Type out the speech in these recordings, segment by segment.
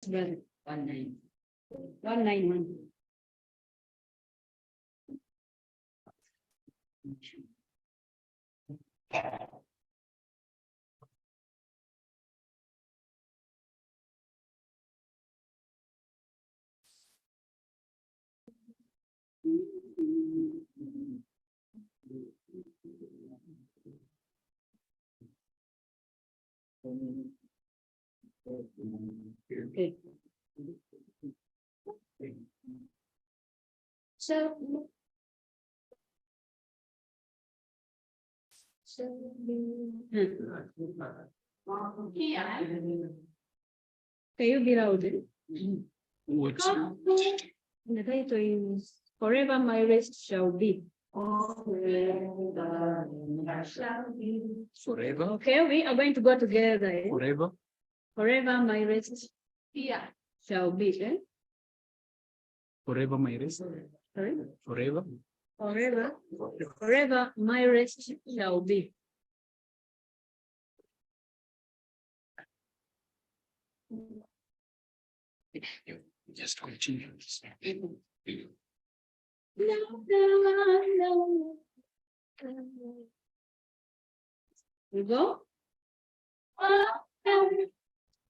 191. Okay. So can you be louder? The title is Forever My Rest Shall Be. Forever? Okay, we are going to go together. Eh? Forever? Forever my rest shall be. Eh? Forever my rest? Sorry? Forever? Forever my rest shall be. Just continue. We go.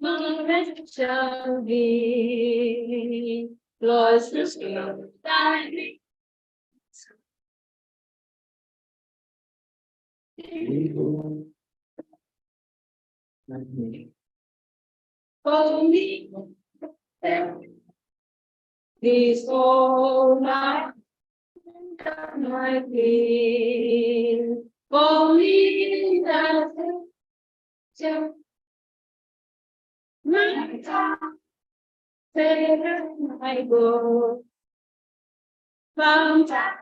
My rest shall be. Lost the skill. For me, this all night, my feel. For me, that's it. My time, there I go. Found out.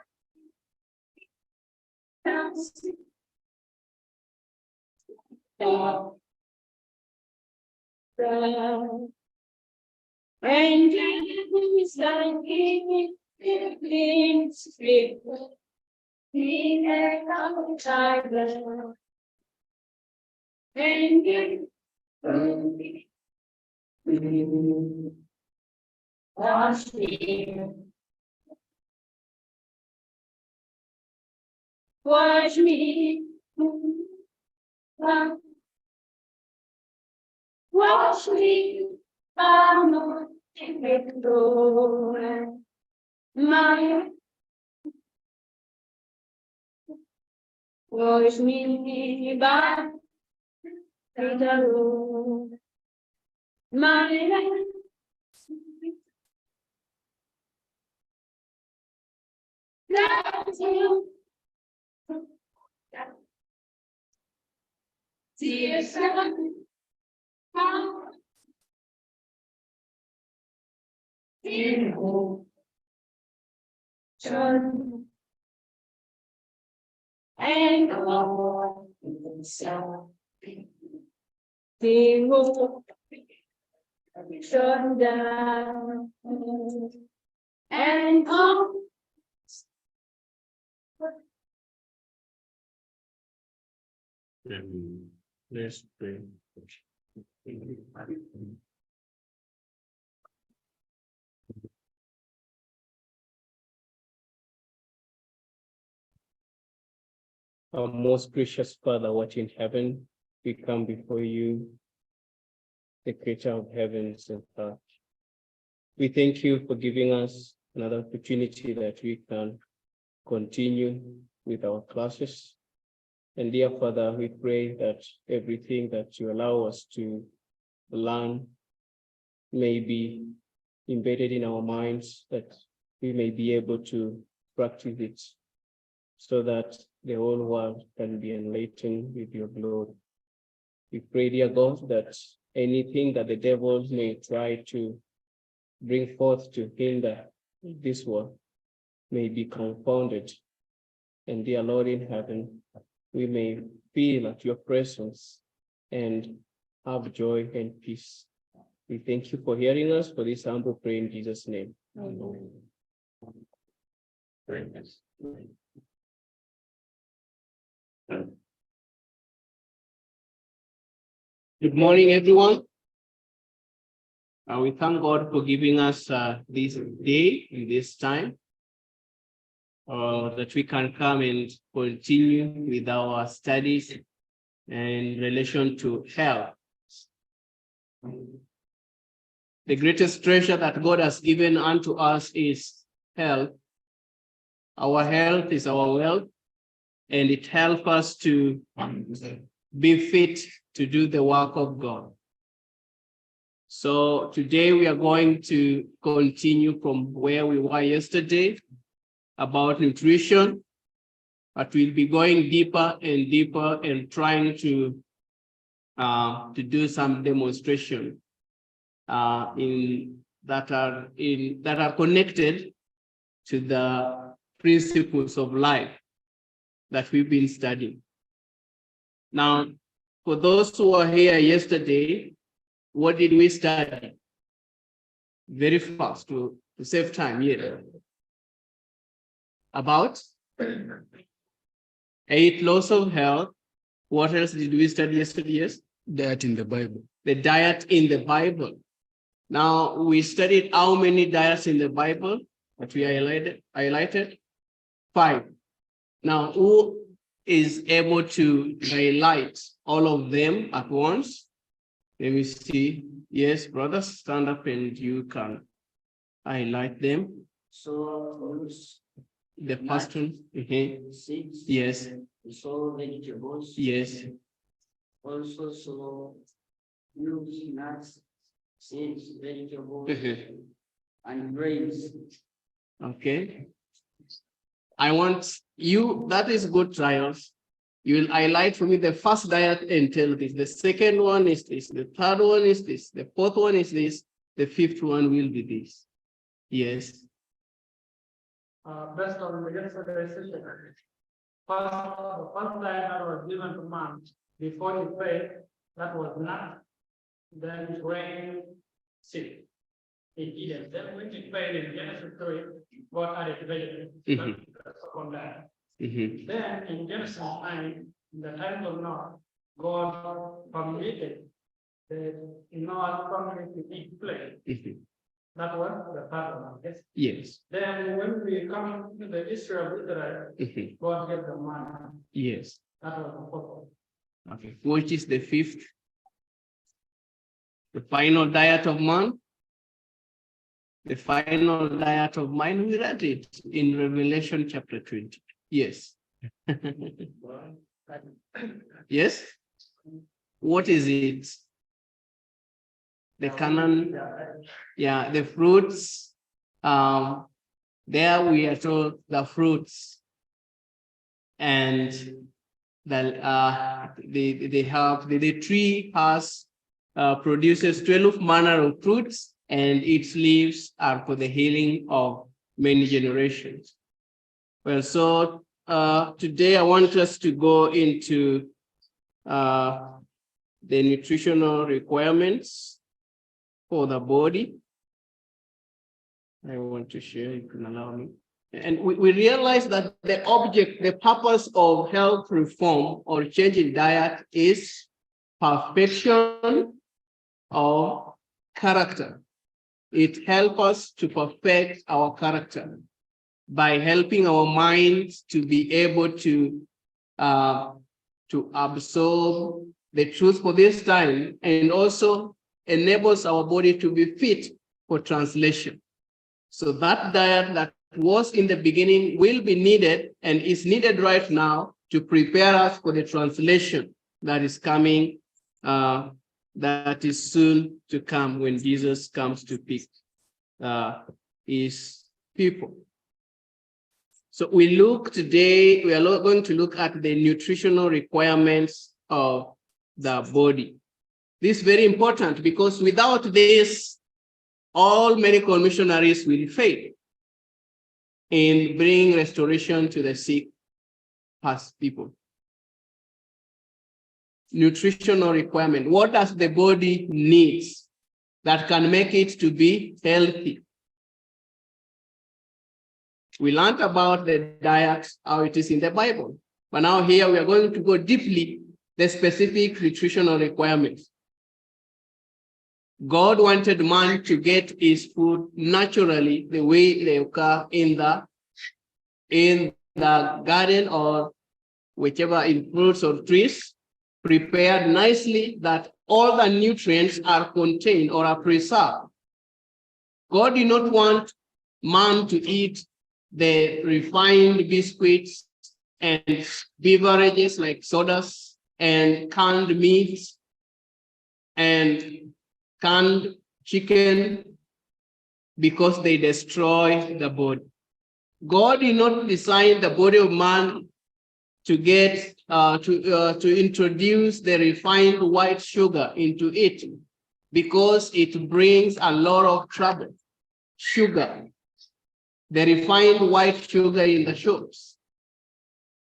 And Jesus like it means it. He had come tiger. And you wash me. Wash me. Wash me. I'm not victor. My wash me by the Lord. My that's you. Tears come. In hope. And God himself. He will shut down and come. Let's pray. Our most gracious Father, what in heaven, we come before you, the creator of heavens and earth. We thank you for giving us another opportunity that we can continue with our classes. And dear Father, we pray that everything that you allow us to learn may be embedded in our minds, that we may be able to practice it so that the whole world can be enlightened with your glory. We pray, dear God, that anything that the devil may try to bring forth to hinder this world may be confounded. And dear Lord in heaven, we may feel at your presence and have joy and peace. We thank you for hearing us for this humble prayer in Jesus' name. Amen. Good morning, everyone. We thank God for giving us this day and this time that we can come and continue with our studies in relation to health. The greatest treasure that God has given unto us is health. Our health is our wealth, and it helps us to be fit to do the work of God. So today we are going to continue from where we were yesterday about nutrition, but we'll be going deeper and deeper and trying to do some demonstration that are connected to the principles of life that we've been studying. Now, for those who were here yesterday, what did we study? Very fast to save time here. About 8 laws of health. What else did we study yesterday? Yes? Diet in the Bible. The diet in the Bible. Now, we studied how many diets in the Bible that we highlighted? 5. Now, who is able to highlight all of them at once? Let me see. Yes, brothers, stand up and you can highlight them. So, The first one. seeds. Yes. So vegetables. Yes. Also, so fruits, nuts, seeds, vegetables, and grains. Okay. I want you, that is good trials. You will highlight for me the first diet and tell this. The second one is this. The third one is this. The fourth one is this. The fifth one will be this. Yes. Based on the yesterday session, the first diet that was given to man before he prayed, that was nut, then grain, seed. He didn't. Then when he prayed in Genesis 3, God added vegetables. That's the second diet. Then in Genesis 9, in the time of Noah, God permitted Noah's family to eat flesh. That was the third one, yes? Yes. Then when we come to the issue of Israel, God gave them manna. Yes. That was the fourth one. Okay. Which is the fifth? The final diet of man? The final diet of man, we read it in Revelation chapter 20. Yes. Yes? What is it? The Canaan, yeah, the fruits. There we are told the fruits, and the tree has produces 12 manner of fruits, and its leaves are for the healing of many generations. Well, so today I want us to go into the nutritional requirements for the body. I want to share, you can allow me. And we realize that the purpose of health reform or change in diet is perfection of character. It helps us to perfect our character by helping our minds to be able to absorb the truth for this time, and also enables our body to be fit for translation. So that diet that was in the beginning will be needed and is needed right now to prepare us for the translation that is coming, that is soon to come when Jesus comes to pick his people. So we are going to look at the nutritional requirements of the body. This is very important because without this, all medical missionaries will fail in bringing restoration to the sick past people. Nutritional requirement. What does the body needs that can make it to be healthy? We learned about the diet, how it is in the Bible. But now here we are going to go deeply the specific nutritional requirements. God wanted man to get his food naturally, the way they occur in the garden or whichever in fruits or trees, prepared nicely that all the nutrients are contained or are preserved. God did not want man to eat the refined biscuits and beverages like sodas and canned meats and canned chicken because they destroy the body. God did not design the body of man to get to introduce the refined white sugar into it because it brings a lot of trouble. Sugar, the refined white sugar in the shops,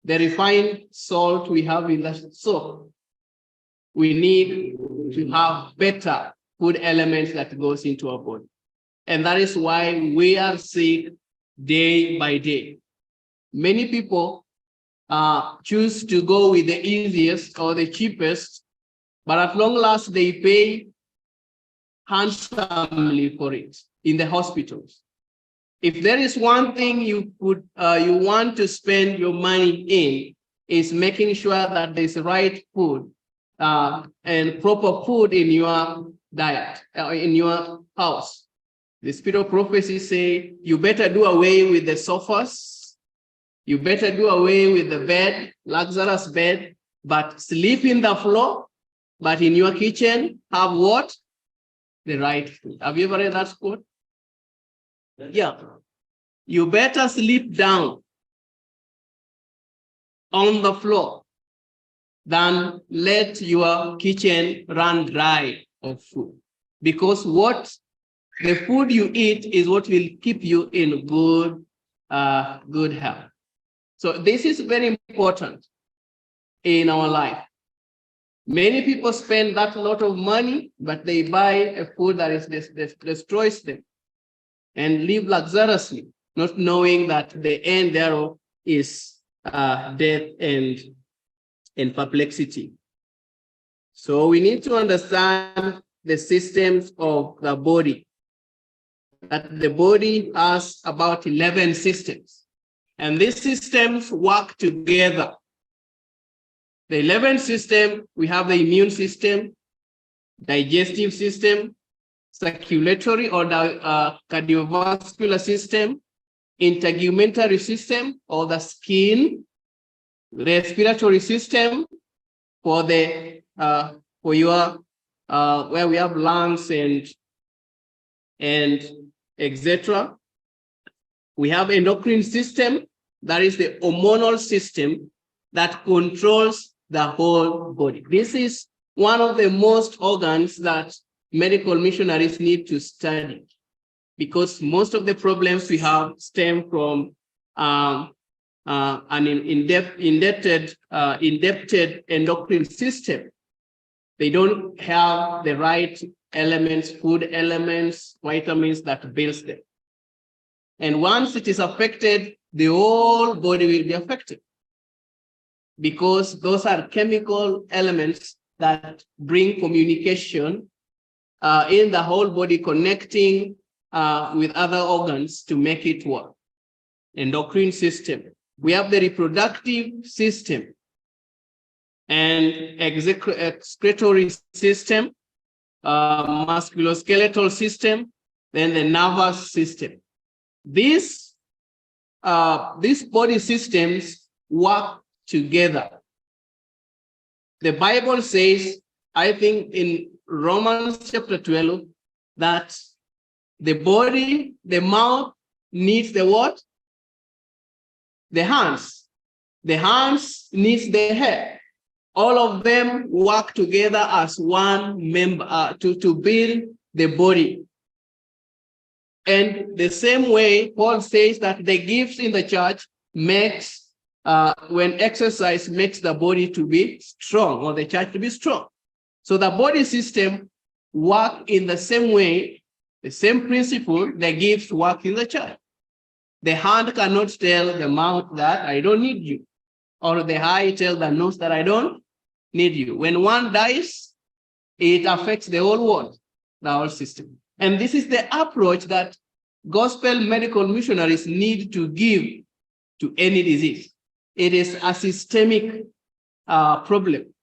the refined salt we have in the soap. We need to have better food elements that goes into our body. And that is why we are sick day by day. Many people choose to go with the easiest or the cheapest, but at long last they pay handsomely for it in the hospitals. If there is one thing you want to spend your money in, is making sure that there's right food and proper food in your diet, in your house. The spirit of prophecy say, you better do away with the sofas, you better do away with the bed, luxurious bed, but sleep in the floor, but in your kitchen, have what? The right food. Have you ever read that quote? Yeah. You better sleep down on the floor than let your kitchen run dry of food. Because what the food you eat is what will keep you in good health. So this is very important in our life. Many people spend that lot of money, but they buy a food that destroys them and live luxuriously, not knowing that the end thereof is death and perplexity. So we need to understand the systems of the body, that the body has about 11 systems, and these systems work together. The 11th system, we have the immune system, digestive system, circulatory or the cardiovascular system, integumentary system or the skin, respiratory system for the for your where we have lungs and etc. We have endocrine system, that is the hormonal system that controls the whole body. This is one of the most organs that medical missionaries need to study, because most of the problems we have stem from an indebted endocrine system. They don't have the right elements, food elements, vitamins that builds them. And once it is affected, the whole body will be affected, because those are chemical elements that bring communication in the whole body, connecting with other organs to make it work. Endocrine system. We have the reproductive system and excretory system, musculoskeletal system, then the nervous system. These body systems work together. The Bible says, I think in Romans chapter 12, that the body, the mouth needs the what? The hands. The hands needs the head. All of them work together as one member to build the body. And the same way, Paul says that the gifts in the church makes, when exercise makes the body to be strong, or the church to be strong. So the body system work in the same way, the same principle, the gifts work in the church. The hand cannot tell the mouth that I don't need you, or the eye tell the nose that I don't need you. When one dies, it affects the whole world. The whole system. And this is the approach that gospel medical missionaries need to give to any disease. It is a systemic problem.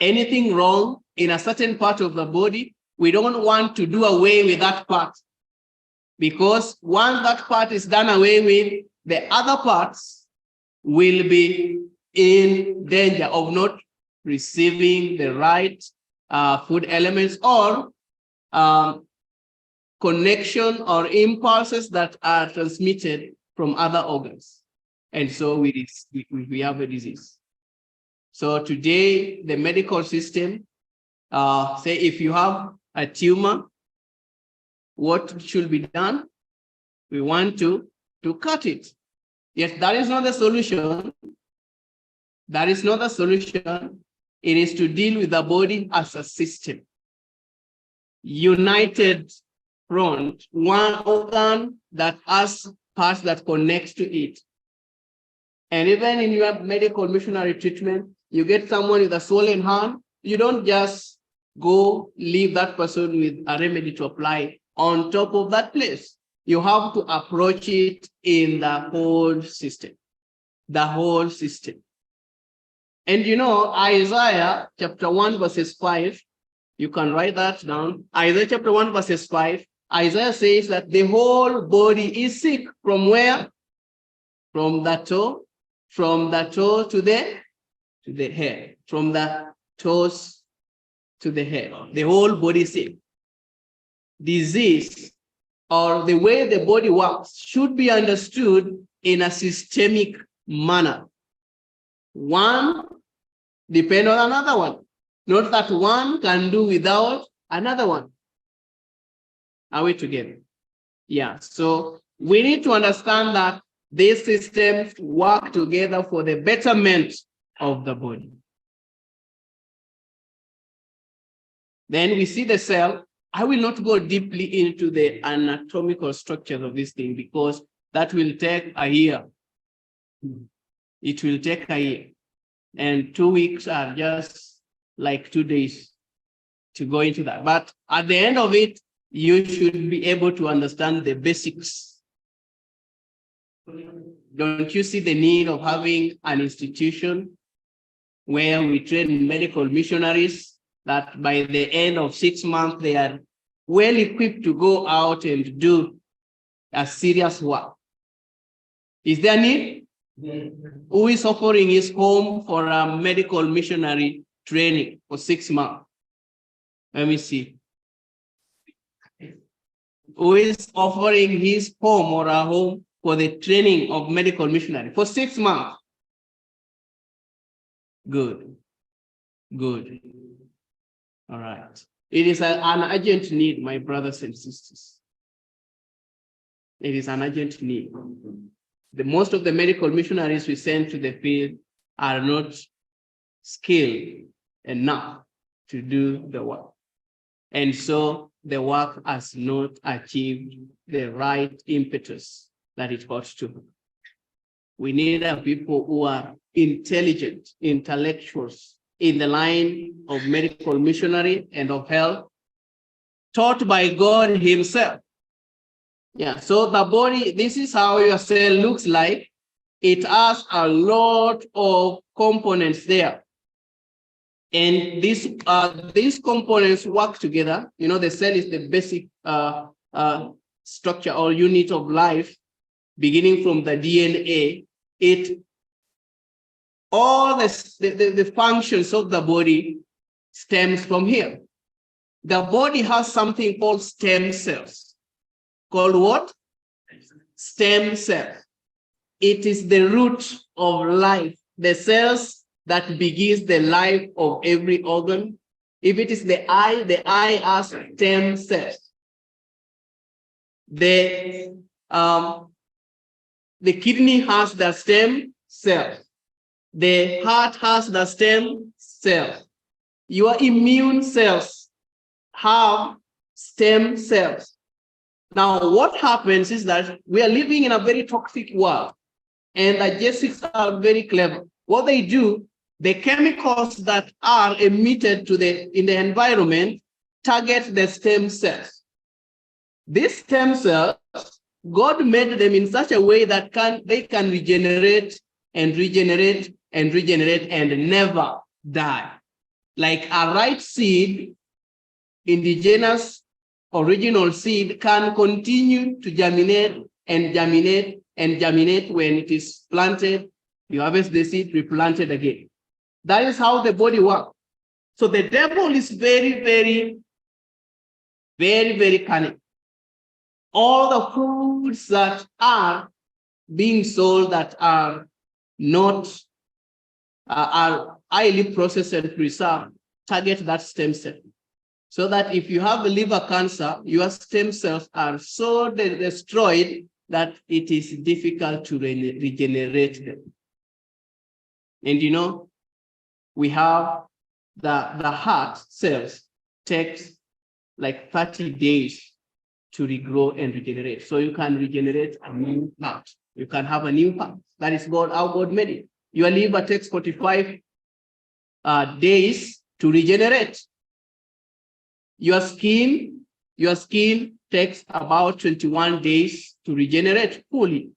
Anything wrong in a certain part of the body, we don't want to do away with that part. Because once that part is done away with, the other parts will be in danger of not receiving the right food elements or connection or impulses that are transmitted from other organs. And so we have a disease. So today, the medical system, say if you have a tumor, what should be done? We want to cut it. Yet that is not the solution. That is not the solution. It is to deal with the body as a system. United front, one organ that has parts that connect to it. And even in your medical missionary treatment, you get someone with a swollen hand, you don't just go leave that person with a remedy to apply on top of that place. You have to approach it in the whole system. The whole system. And you know, Isaiah chapter 1 verses 5, you can write that down. Isaiah chapter 1 verses 5, Isaiah says that the whole body is sick. From where? From the toe to the head. From the toes to the head. The whole body is sick. Disease, or the way the body works, should be understood in a systemic manner. One depends on another one. Not that one can do without another one. Are we together? Yeah, so we need to understand that these systems work together for the betterment of the body. Then we see the cell. I will not go deeply into the anatomical structures of this thing because that will take a year. It will take a year. And 2 weeks are just like 2 days to go into that. But at the end of it, you should be able to understand the basics. Don't you see the need of having an institution where we train medical missionaries that by the end of 6 months, they are well equipped to go out and do a serious work? Is there need? Who is offering his home for a medical missionary training for 6 months? Let me see. Who is offering his home or a home for the training of medical missionary for 6 months? Good. Good. All right. It is an urgent need, my brothers and sisters. It is an urgent need. Most of the medical missionaries we send to the field are not skilled enough to do the work. And so the work has not achieved the right impetus that it ought to. We need people who are intelligent, intellectuals in the line of medical missionary and of health, taught by God himself. Yeah, so the body, this is how your cell looks like. It has a lot of components there. And these components work together. You know, the cell is the basic structure or unit of life, beginning from the DNA. All the functions of the body stems from here. The body has something called stem cells. Called what? Stem cells. It is the root of life, the cells that begins the life of every organ. If it is the eye has stem cells. The kidney has the stem cells. The heart has the stem cells. Your immune cells have stem cells. Now, what happens is that we are living in a very toxic world, and the genetics are very clever. What they do, the chemicals that are emitted in the environment target the stem cells. These stem cells, God made them in such a way that they can regenerate and regenerate and regenerate and never die. Like a right seed, indigenous original seed can continue to germinate and germinate and germinate when it is planted. You harvest the seed, replanted again. That is how the body works. So the devil is very, very, very, very cunning. All the foods that are being sold that are not are highly processed and preserved target that stem cell. So that if you have a liver cancer, your stem cells are so destroyed that it is difficult to regenerate them. And you know, we have the heart cells takes like 30 days to regrow and regenerate. So you can regenerate a new heart. You can have a new heart. That is God, how God made it. Your liver takes 45 days to regenerate. Your skin takes about 21 days to regenerate fully.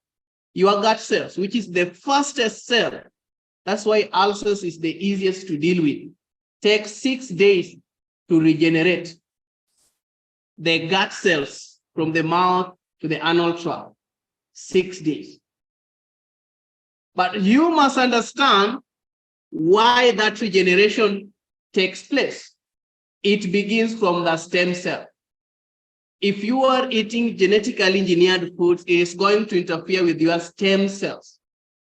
Your gut cells, which is the fastest cell, that's why ulcers is the easiest to deal with, takes 6 days to regenerate. The gut cells from the mouth to the anal tract, 6 days. But you must understand why that regeneration takes place. It begins from the stem cell. If you are eating genetically engineered foods, it is going to interfere with your stem cells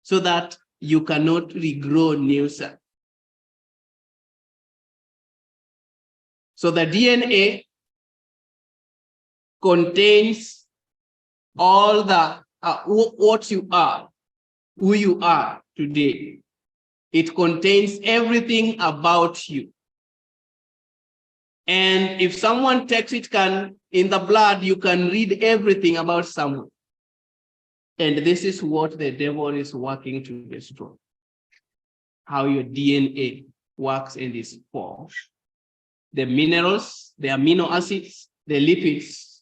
so that you cannot regrow new cells. So the DNA contains all the what you are, who you are today. It contains everything about you. And if someone takes it in the blood, you can read everything about someone. And this is what the devil is working to destroy. How your DNA works and is formed. The minerals, the amino acids, the lipids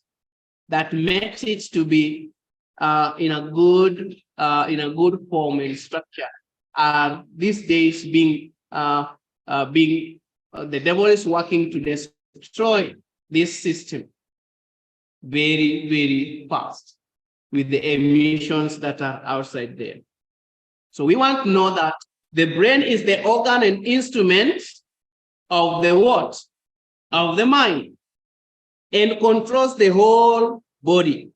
that makes it to be in a good form and structure are these days the devil is working to destroy this system very, very fast with the emissions that are outside there. So we want to know that the brain is the organ and instrument of the what? Of the mind, and controls the whole body.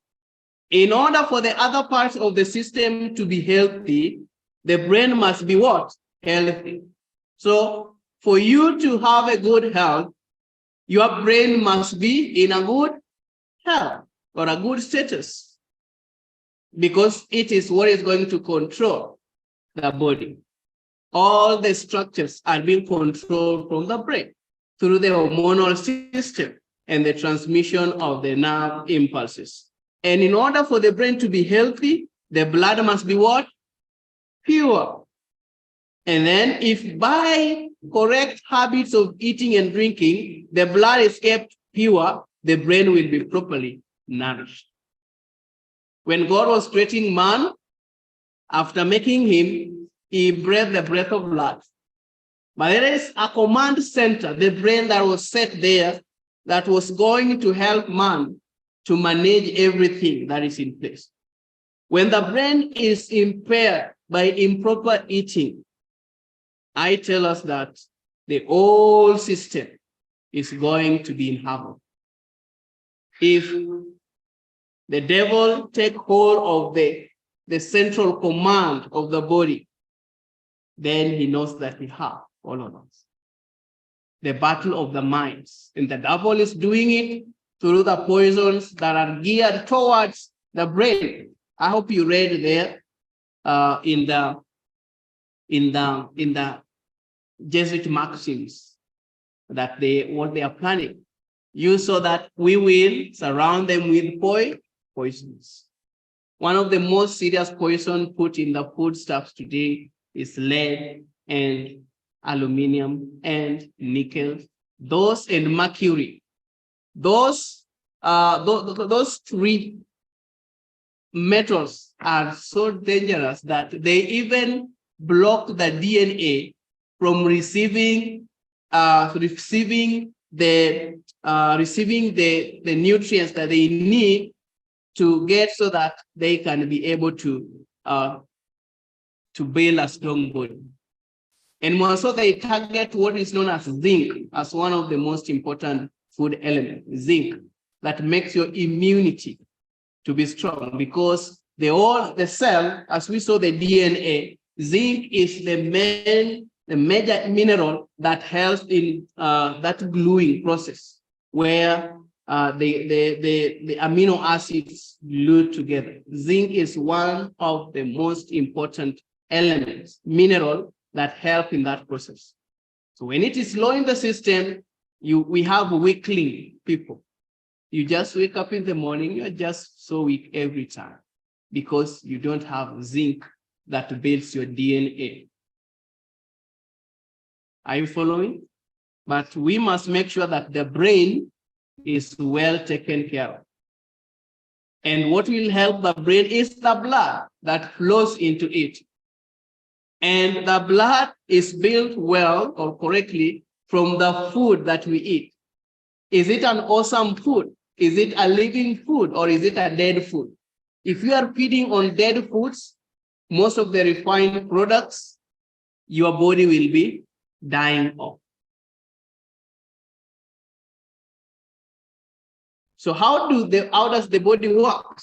In order for the other parts of the system to be healthy, the brain must be what? Healthy. So for you to have a good health, your brain must be in a good health or a good status, because it is what is going to control the body. All the structures are being controlled from the brain through the hormonal system and the transmission of the nerve impulses. And in order for the brain to be healthy, the blood must be what? Pure. And then if by correct habits of eating and drinking, the blood is kept pure, the brain will be properly nourished. When God was creating man, after making him, he breathed the breath of life. But there is a command center, the brain that was set there, that was going to help man to manage everything that is in place. When the brain is impaired by improper eating, I tell us that the whole system is going to be in havoc. If the devil take hold of the central command of the body, then he knows that he has all of us. The battle of the minds. And the devil is doing it through the poisons that are geared towards the brain. I hope you read there in the Jesuit maxims that what they are planning. You saw that we will surround them with poisons. One of the most serious poison put in the foodstuffs today is lead and aluminum and nickel, those and mercury. those three metals are so dangerous that they even block the DNA from receiving the nutrients that they need to get so that they can be able to build a strong body. And more so, they target what is known as zinc as one of the most important food elements, zinc, that makes your immunity to be strong, because the cell, as we saw the DNA, zinc is the major mineral that helps in that gluing process where the amino acids glue together. Zinc is one of the most important elements, mineral, that help in that process. So when it is low in the system, we have weakling people. You just wake up in the morning, you're just so weak every time because you don't have zinc that builds your DNA. Are you following? But we must make sure that the brain is well taken care of. And what will help the brain is the blood that flows into it. And the blood is built well or correctly from the food that we eat. Is it an awesome food? Is it a living food, or is it a dead food? If you are feeding on dead foods, most of the refined products, your body will be dying off. So how does the body work?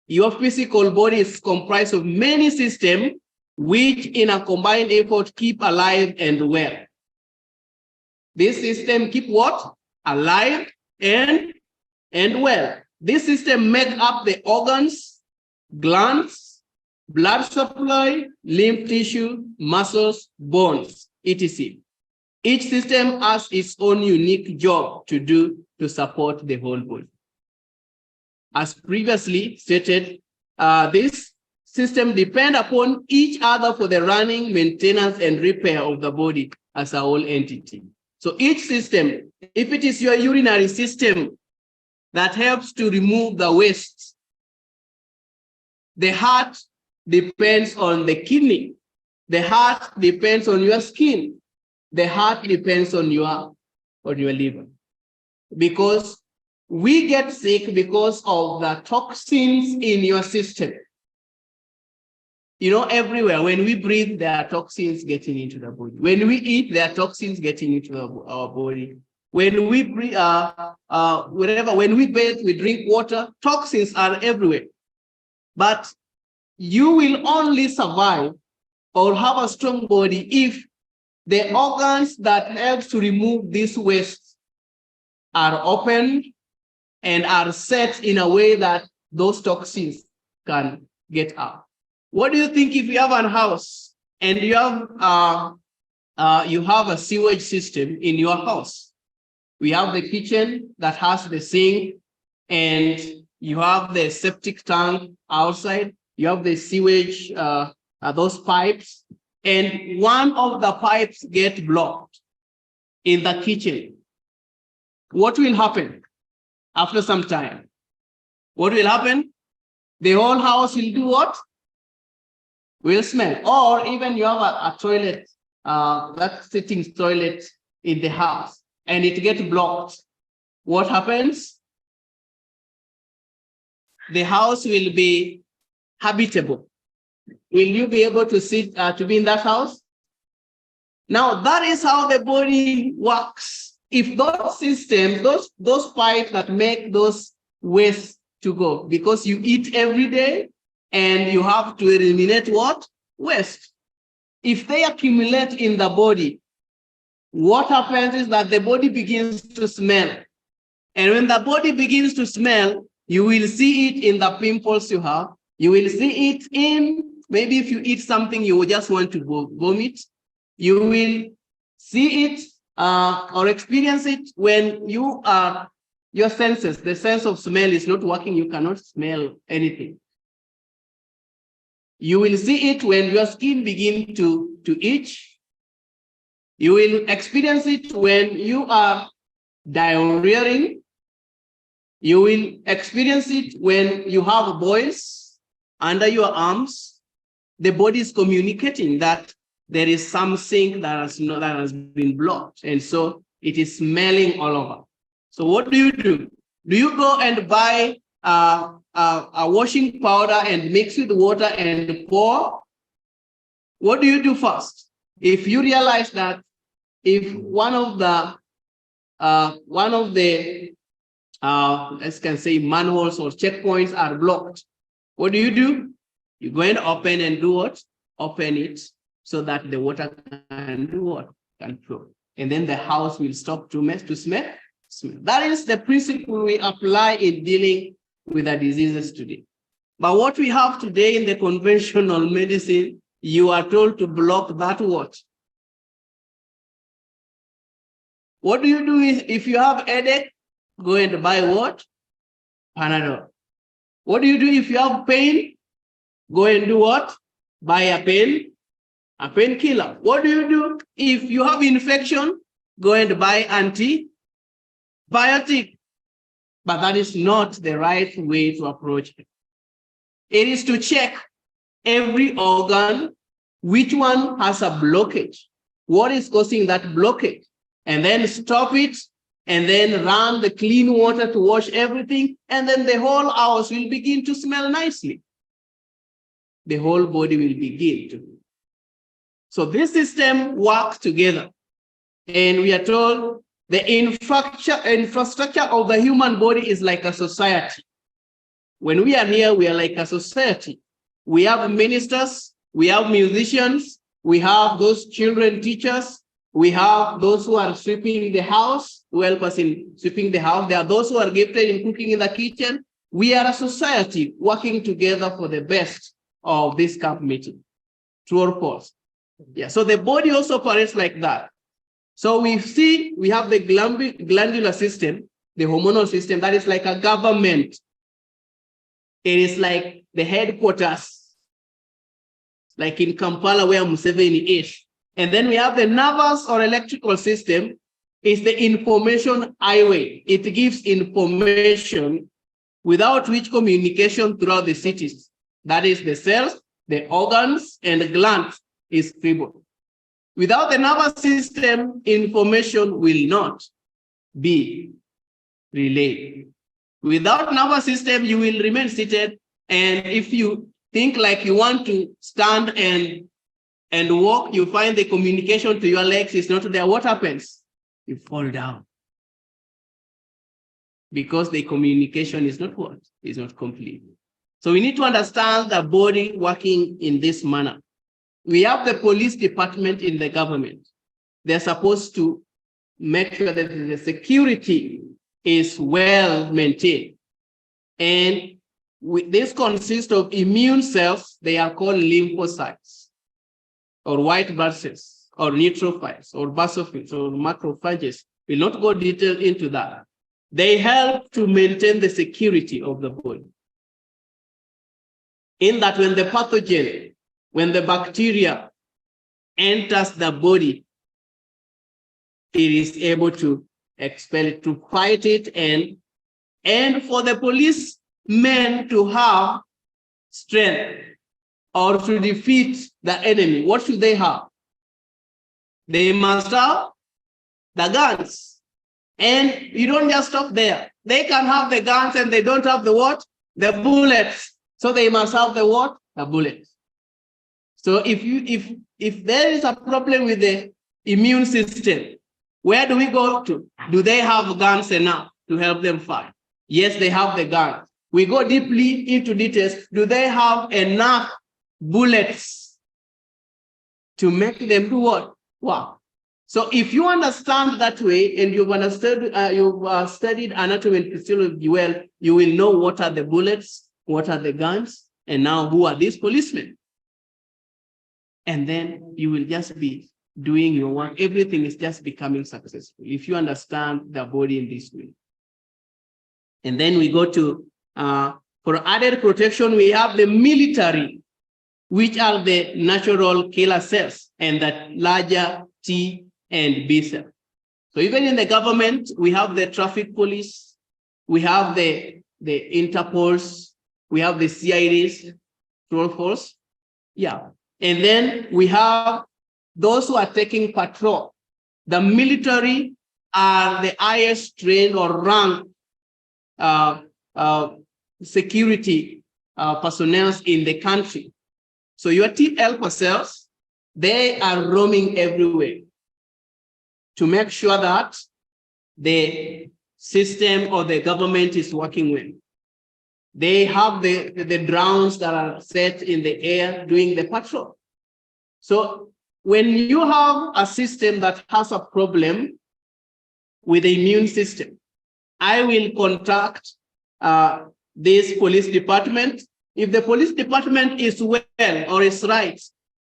Your physical body is comprised of many systems which in a combined effort keep alive and well. This system keep what? Alive and well. This system make up the organs, glands, blood supply, lymph tissue, muscles, bones, etc. Each system has its own unique job to do to support the whole body. As previously stated, this system depend upon each other for the running, maintenance, and repair of the body as a whole entity. So each system, if it is your urinary system that helps to remove the waste, the heart depends on the kidney, the heart depends on your skin, the heart depends on your liver. Because we get sick because of the toxins in your system. You know, everywhere, when we breathe, there are toxins getting into the body. When we eat, there are toxins getting into our body. When we breathe, when we bathe, we drink water, toxins are everywhere. But you will only survive or have a strong body if the organs that help to remove this waste are opened and are set in a way that those toxins can get out. What do you think if you have a house and you have a sewage system in your house? We have the kitchen that has the sink, and you have the septic tank outside. You have the sewage, those pipes, and one of the pipes get blocked in the kitchen. What will happen after some time? What will happen? The whole house will do what? Will smell. Or even you have a toilet, that sitting toilet in the house, and it gets blocked. What happens? The house will be habitable. Will you be able to to be in that house? Now, that is how the body works. If those systems, those pipes that make those waste to go, because you eat every day and you have to eliminate what? Waste. If they accumulate in the body, what happens is that the body begins to smell. And when the body begins to smell, you will see it in the pimples you have. You will see it in, maybe if you eat something you will just want to vomit. You will see it or experience it when your senses, the sense of smell is not working. You cannot smell anything. You will see it when your skin begins to itch. You will experience it when you are diarrheaing. You will experience it when you have boils under your arms. The body is communicating that there is something that has been blocked, and so it is smelling all over. So what do? Do you go and buy a washing powder and mix with water and pour? What do you do first? If you realize that if one of the let's can say manholes or checkpoints are blocked, what do? You go and open and do what? Open it so that the water can do what? Can flow. And then the house will stop to smell. That is the principle we apply in dealing with the diseases today. But what we have today in the conventional medicine, you are told to block that what? What do you do if you have headache? Go and buy what? Panadol. What do you do if you have pain? Go and do what? Buy a painkiller. What do you do if you have infection? Go and buy antibiotic. But that is not the right way to approach it. It is to check every organ, which one has a blockage, what is causing that blockage, and then stop it, and then run the clean water to wash everything, and then the whole house will begin to smell nicely. The whole body will begin to. So this system works together. And we are told the infrastructure of the human body is like a society. When we are here, we are like a society. We have ministers, we have musicians, we have those children teachers, we have those who are sweeping the house, who help us in sweeping the house. There are those who are gifted in cooking in the kitchen. We are a society working together for the best of this camp meeting. True or false? Yeah, so the body also operates like that. So we see we have the glandular system, the hormonal system, that is like a government. It is like the headquarters, like in Kampala where Museveni is. And then we have the nervous or electrical system, is the information highway. It gives information without which communication throughout the cities. That is the cells, the organs, and the glands is feeble. Without the nervous system, information will not be relayed. Without nervous system, you will remain seated. And if you think like you want to stand and walk, you find the communication to your legs is not there. What happens? You fall down. Because the communication is not what? Is not complete. So we need to understand the body working in this manner. We have the police department in the government. They're supposed to make sure that the security is well maintained. And this consists of immune cells. They are called lymphocytes, or white blood cells, or neutrophils, or basophils, or macrophages. We'll not go detail into that. They help to maintain the security of the body. In that when the pathogen, when the bacteria enters the body, it is able to expel it, to fight it, and for the policemen to have strength or to defeat the enemy, what should they have? They must have the guns. And you don't just stop there. They can have the guns and they don't have the what? The bullets. So they must have the what? The bullets. So if there is a problem with the immune system, where do we go to? Do they have guns enough to help them fight? Yes, they have the guns. We go deeply into details. Do they have enough bullets to make them do what? Wow. So if you understand that way and you've studied anatomy and physiology well, you will know what are the bullets, what are the guns, and now who are these policemen. And then you will just be doing your work. Everything is just becoming successful if you understand the body in this way. And then we go to, for added protection, we have the military, which are the natural killer cells and the larger T and B cell. So even in the government, we have the traffic police, we have the Interpols, we have the CIDs, patrol force. Yeah. And then we have those who are taking patrol. The military are the highest trained or ranked security personnel in the country. So your TL personnel, they are roaming everywhere to make sure that the system or the government is working well. They have the drones that are set in the air doing the patrol. So when you have a system that has a problem with the immune system, I will contact this police department. If the police department is well or is right,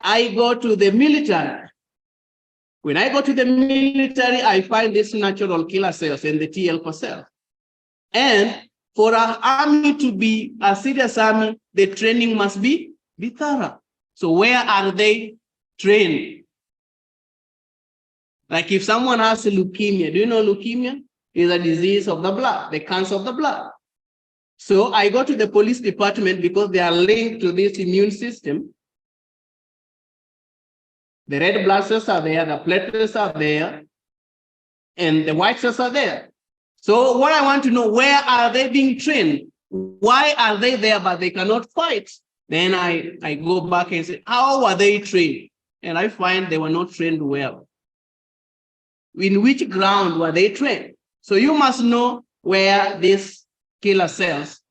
I go to the military. When I go to the military, I find these natural killer cells and the TL cell. And for our army to be a serious army, the training must be thorough. So where are they trained? Like if someone has leukemia, do you know leukemia is a disease of the blood, the cancer of the blood. So I go to the police department because they are linked to this immune system. The red blood cells are there, the platelets are there, and the white cells are there. So what I want to know, where are they being trained? Why are they there, but they cannot fight? Then I go back and say, how are they trained? And I find they were not trained well. In which ground were they trained? So you must know where these killer cells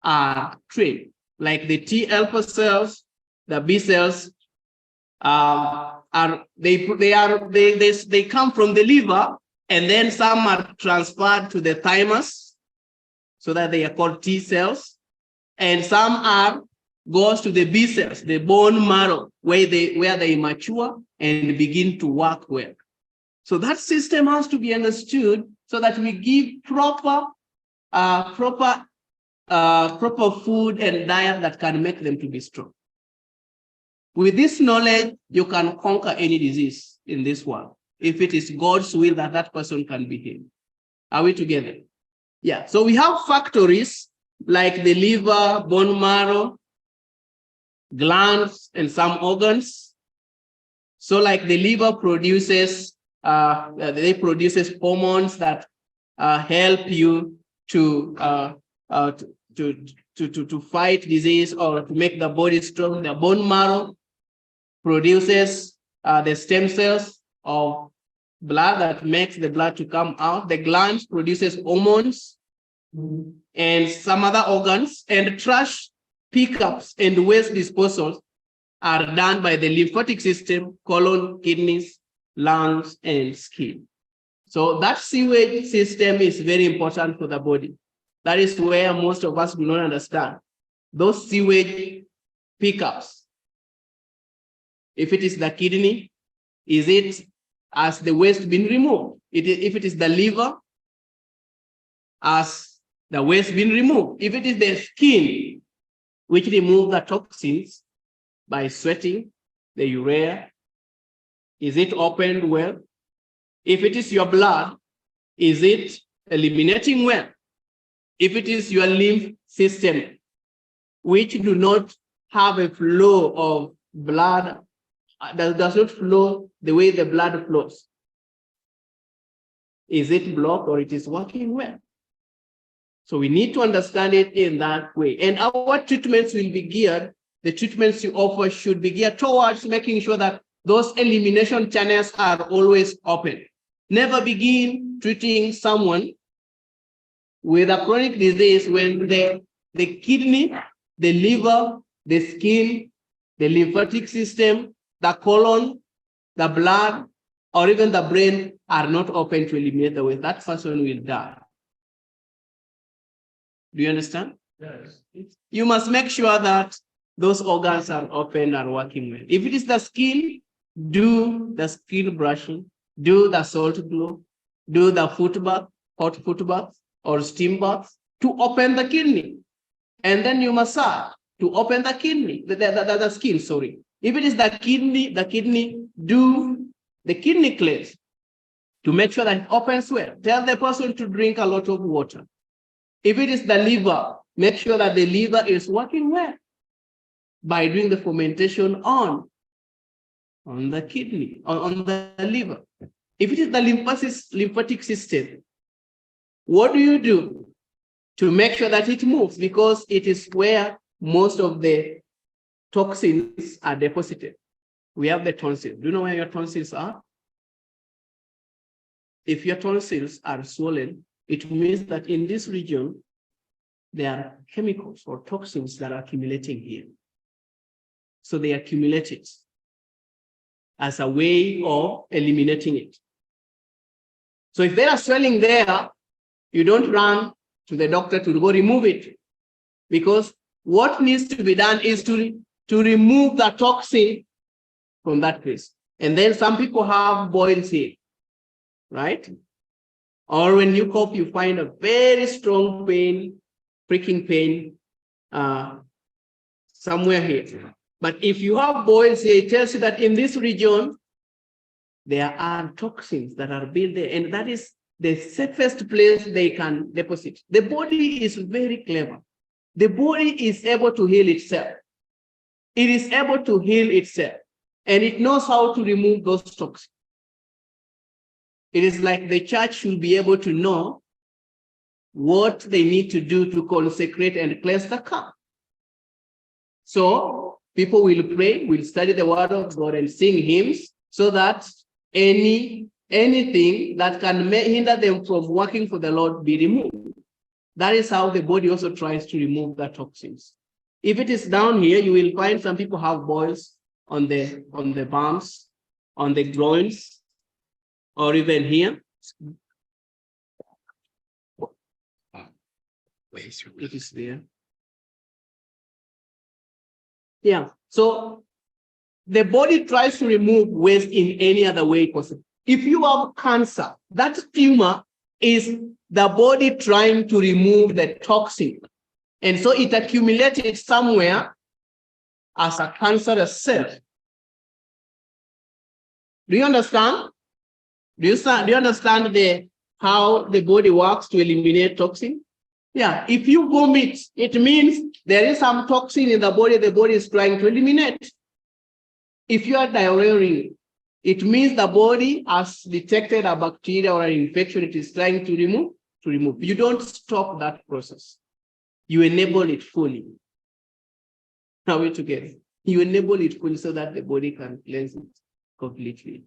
are trained, like the T helper cells, the B cells, they come from the liver, and then some are transferred to the thymus, so that they are called T cells, and some goes to the B cells, the bone marrow, where they mature and begin to work well. So that system has to be understood so that we give proper food and diet that can make them to be strong. With this knowledge, you can conquer any disease in this world, if it is God's will that that person can be healed. Are we together? Yeah, so we have factories like the liver, bone marrow, glands, and some organs. So like the liver produces hormones that help you to fight disease or to make the body strong. The bone marrow produces the stem cells of blood that makes the blood to come out. The glands produces hormones and some other organs, and trash pickups and waste disposals are done by the lymphatic system, colon, kidneys, lungs, and skin. So that sewage system is very important for the body. That is where most of us do not understand. Those sewage pickups. If it is the kidney, is it as the waste been removed? If it is the liver, as the waste been removed. If it is the skin, which remove the toxins by sweating, the urea, is it opened well? If it is your blood, is it eliminating well? If it is your lymph system, which do not have a flow of blood, that does not flow the way the blood flows, is it blocked or it is working well? So we need to understand it in that way. And our treatments will be geared, the treatments you offer should be geared towards making sure that those elimination channels are always open. Never begin treating someone with a chronic disease when the kidney, the liver, the skin, the lymphatic system, the colon, the blood, or even the brain are not open to eliminate the waste. That person will die. Do you understand? Yes. You must make sure that those organs are open and working well. If it is the skin, do the skin brushing, do the salt glow, do the foot bath, hot foot bath, or steam bath to open the kidney. And then you massage to open the kidney, the skin, sorry. If it is the kidney, do the kidney cleanse. to make sure that it opens well. Tell the person to drink a lot of water. If it is the liver, make sure that the liver is working well by doing the fermentation on the kidney, on the liver. If it is the lymphatic system, what do you do to make sure that it moves? Because it is where most of the toxins are deposited. We have the tonsils. Do you know where your tonsils are? If your tonsils are swollen, it means that in this region, there are chemicals or toxins that are accumulating here. So they accumulate it as a way of eliminating it. So if there are swelling there, you don't run to the doctor to go remove it, because what needs to be done is to remove the toxin from that place. And then some people have boils here, right? Or when you cough, you find a very strong pain, pricking pain somewhere here. But if you have boils here, it tells you that in this region, there are toxins that are built there, and that is the safest place they can deposit. The body is very clever. The body is able to heal itself. It is able to heal itself, and it knows how to remove those toxins. It is like the church should be able to know what they need to do to consecrate and cleanse the cup. So people will pray, will study the word of God and sing hymns, so that anything that can hinder them from working for the Lord be removed. That is how the body also tries to remove the toxins. If it is down here, you will find some people have boils on the palms, on the groins, or even here. It is there. Yeah, so the body tries to remove waste in any other way possible. If you have cancer, that tumor is the body trying to remove the toxin. And so it accumulated somewhere as a cancerous cell. Do you understand? Do you understand how the body works to eliminate toxin? Yeah, if you vomit, it means there is some toxin in the body is trying to eliminate. If you are diarrhea, it means the body has detected a bacteria or an infection it is trying to remove. You don't stop that process. You enable it fully. Are we together? You enable it fully so that the body can cleanse it completely.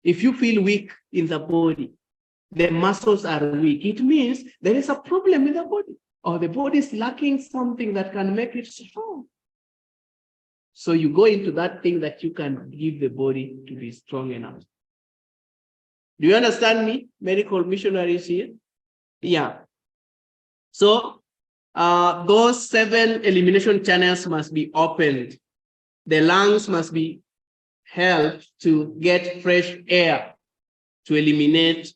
If you feel weak in the body, the muscles are weak, it means there is a problem in the body, or the body is lacking something that can make it strong. So you go into that thing that you can give the body to be strong enough. Do you understand me, medical missionaries here? Yeah. So those 7 elimination channels must be opened. The lungs must be helped to get fresh air to eliminate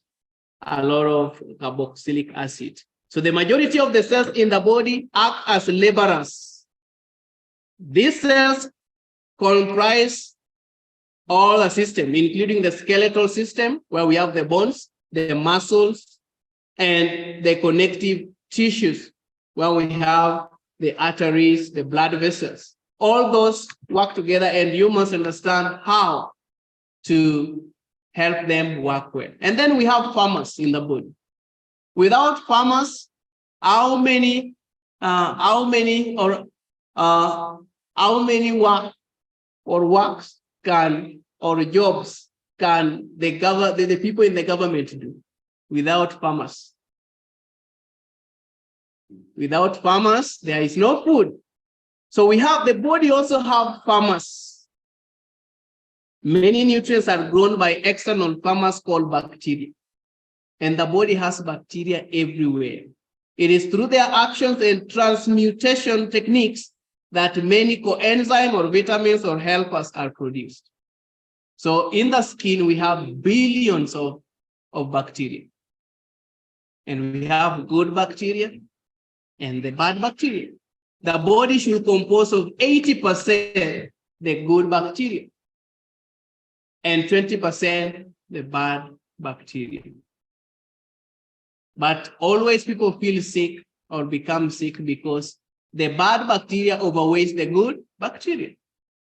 a lot of carboxylic acid. So the majority of the cells in the body act as laborers. These cells comprise all the system, including the skeletal system, where we have the bones, the muscles, and the connective tissues, where we have the arteries, the blood vessels. All those work together, and you must understand how to help them work well. And then we have farmers in the body. Without farmers, how many works can, or jobs can the people in the government do without farmers? Without farmers, there is no food. So we have, the body also have farmers. Many nutrients are grown by external farmers called bacteria. And the body has bacteria everywhere. It is through their actions and transmutation techniques that many coenzymes or vitamins or helpers are produced. So in the skin, we have billions of bacteria. And we have good bacteria and the bad bacteria. The body should compose of 80% the good bacteria and 20% the bad bacteria. But always people feel sick or become sick because the bad bacteria overweighs the good bacteria.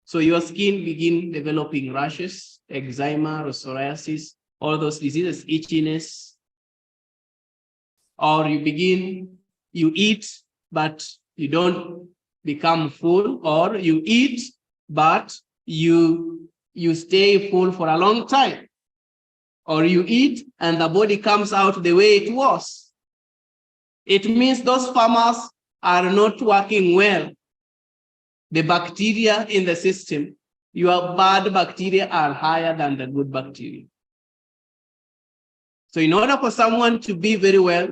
So your skin begin developing rashes, eczema, or psoriasis, all those diseases, itchiness. Or you eat, but you don't become full, or you eat, but you stay full for a long time. Or you eat and the body comes out the way it was. It means those farmers are not working well. The bacteria in the system, your bad bacteria are higher than the good bacteria. So in order for someone to be very well,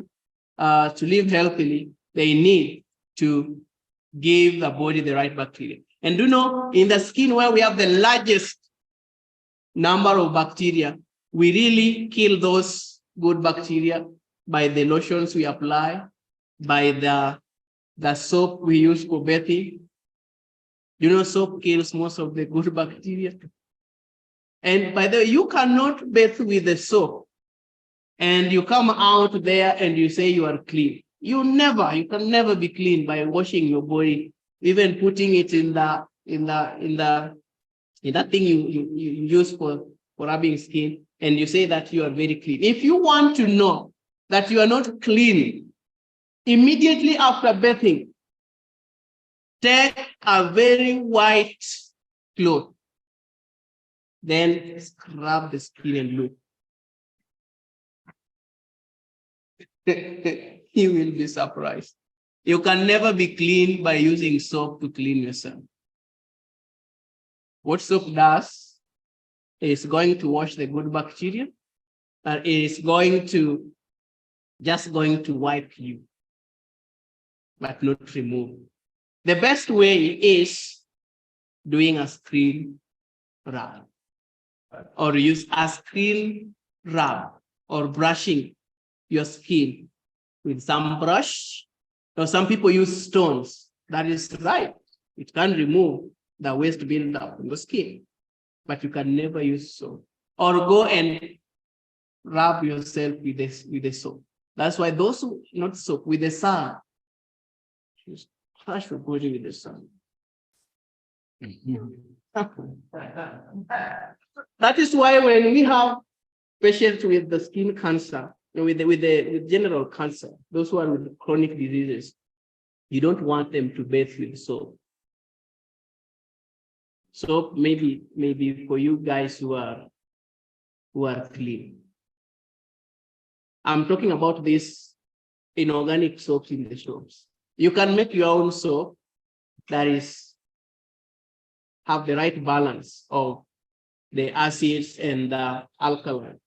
to live healthily, they need to give the body the right bacteria. And you know, in the skin where we have the largest number of bacteria, we really kill those good bacteria by the lotions we apply, by the soap we use for bathing. You know, soap kills most of the good bacteria. And by the way, you cannot bathe with the soap and you come out there and you say you are clean. You can never be clean by washing your body, even putting it in that thing you use for rubbing skin, and you say that you are very clean. If you want to know that you are not clean, immediately after bathing, take a very white cloth, then scrub the skin and look. You will be surprised. You can never be clean by using soap to clean yourself. What soap does is going to wash the good bacteria, and it is just going to wipe you, but not remove. The best way is doing a screen rub, or use a screen rub, or brushing your skin with some brush, or some people use stones. That is right. It can remove the waste buildup in the skin, but you can never use soap. Or go and rub yourself with the soap. That's why those who, not soap, with the sun. Just crush your body with the sun. That is why when we have patients with the skin cancer, with general cancer, those who are with chronic diseases, you don't want them to bathe with soap. Soap maybe for you guys who are clean. I'm talking about this inorganic soaps in the shops. You can make your own soap that have the right balance of the acids and the alkaline.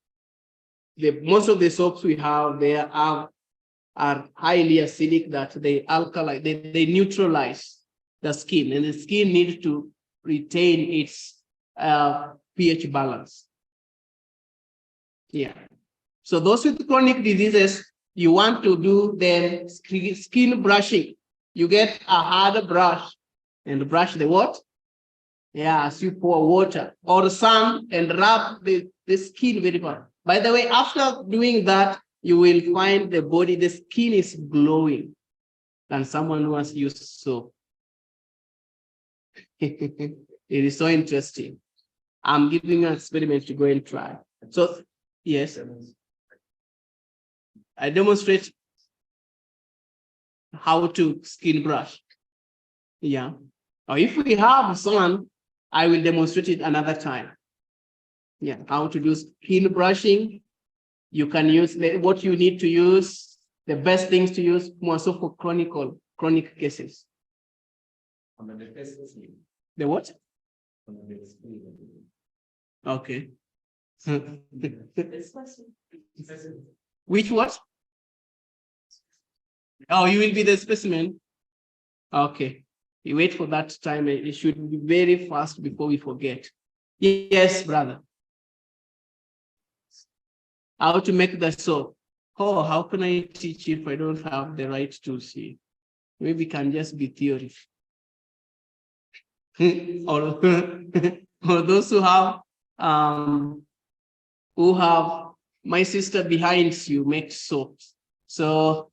Most of the soaps we have there are highly acidic, that they neutralize the skin, and the skin needs to retain its pH balance. Yeah. So those with chronic diseases, you want to do then skin brushing. You get a hard brush and brush the what? Yeah, as you pour water or sun and rub the skin very well. By the way, after doing that, you will find the skin is glowing than someone who has used soap. It is so interesting. I'm giving you an experiment to go and try. So, yes, I demonstrate how to skin brush. Yeah. Or if we have sun, I will demonstrate it another time. Yeah, how to do skin brushing. You can use what you need to use, the best things to use, more so for chronic cases. The what? Okay. Which what? Oh, you will be the specimen. Okay. You wait for that time. It should be very fast before we forget. Yes, brother. How to make the soap. Oh, how can I teach you if I don't have the right tools here? Maybe it can just be theory. or those who have who have my sister behind you makes soap. So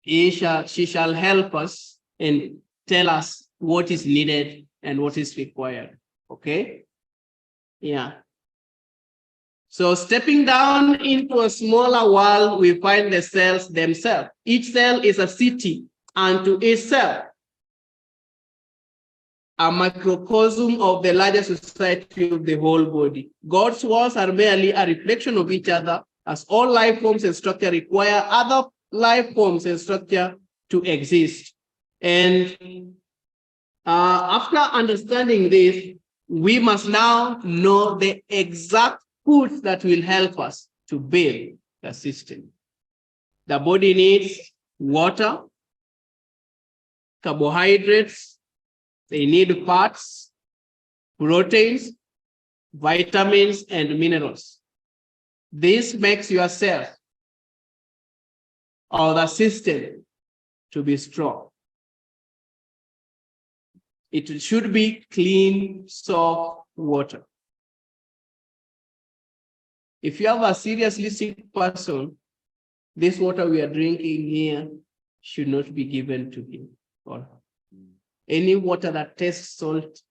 she shall help us and tell us what is needed and what is required. Okay? Yeah. So stepping down into a smaller world, we find the cells themselves. Each cell is a city unto itself, a microcosm of the larger society of the whole body. God's walls are merely a reflection of each other, as all life forms and structure require other life forms and structure to exist. And after understanding this, we must now know the exact foods that will help us to build the system. The body needs water, carbohydrates, they need fats, proteins, vitamins, and minerals. This makes your cell or the system to be strong. It should be clean, soft water. If you have a seriously sick person, this water we are drinking here should not be given to him. Or any water that tastes salt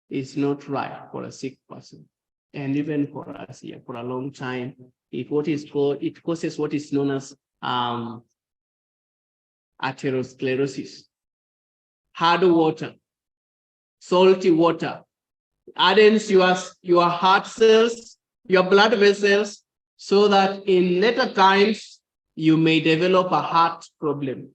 is not right for a sick person. And even for us here for a long time, it causes what is known as atherosclerosis. Hard water, salty water, hardens your heart cells, your blood vessels, so that in later times, you may develop a heart problem.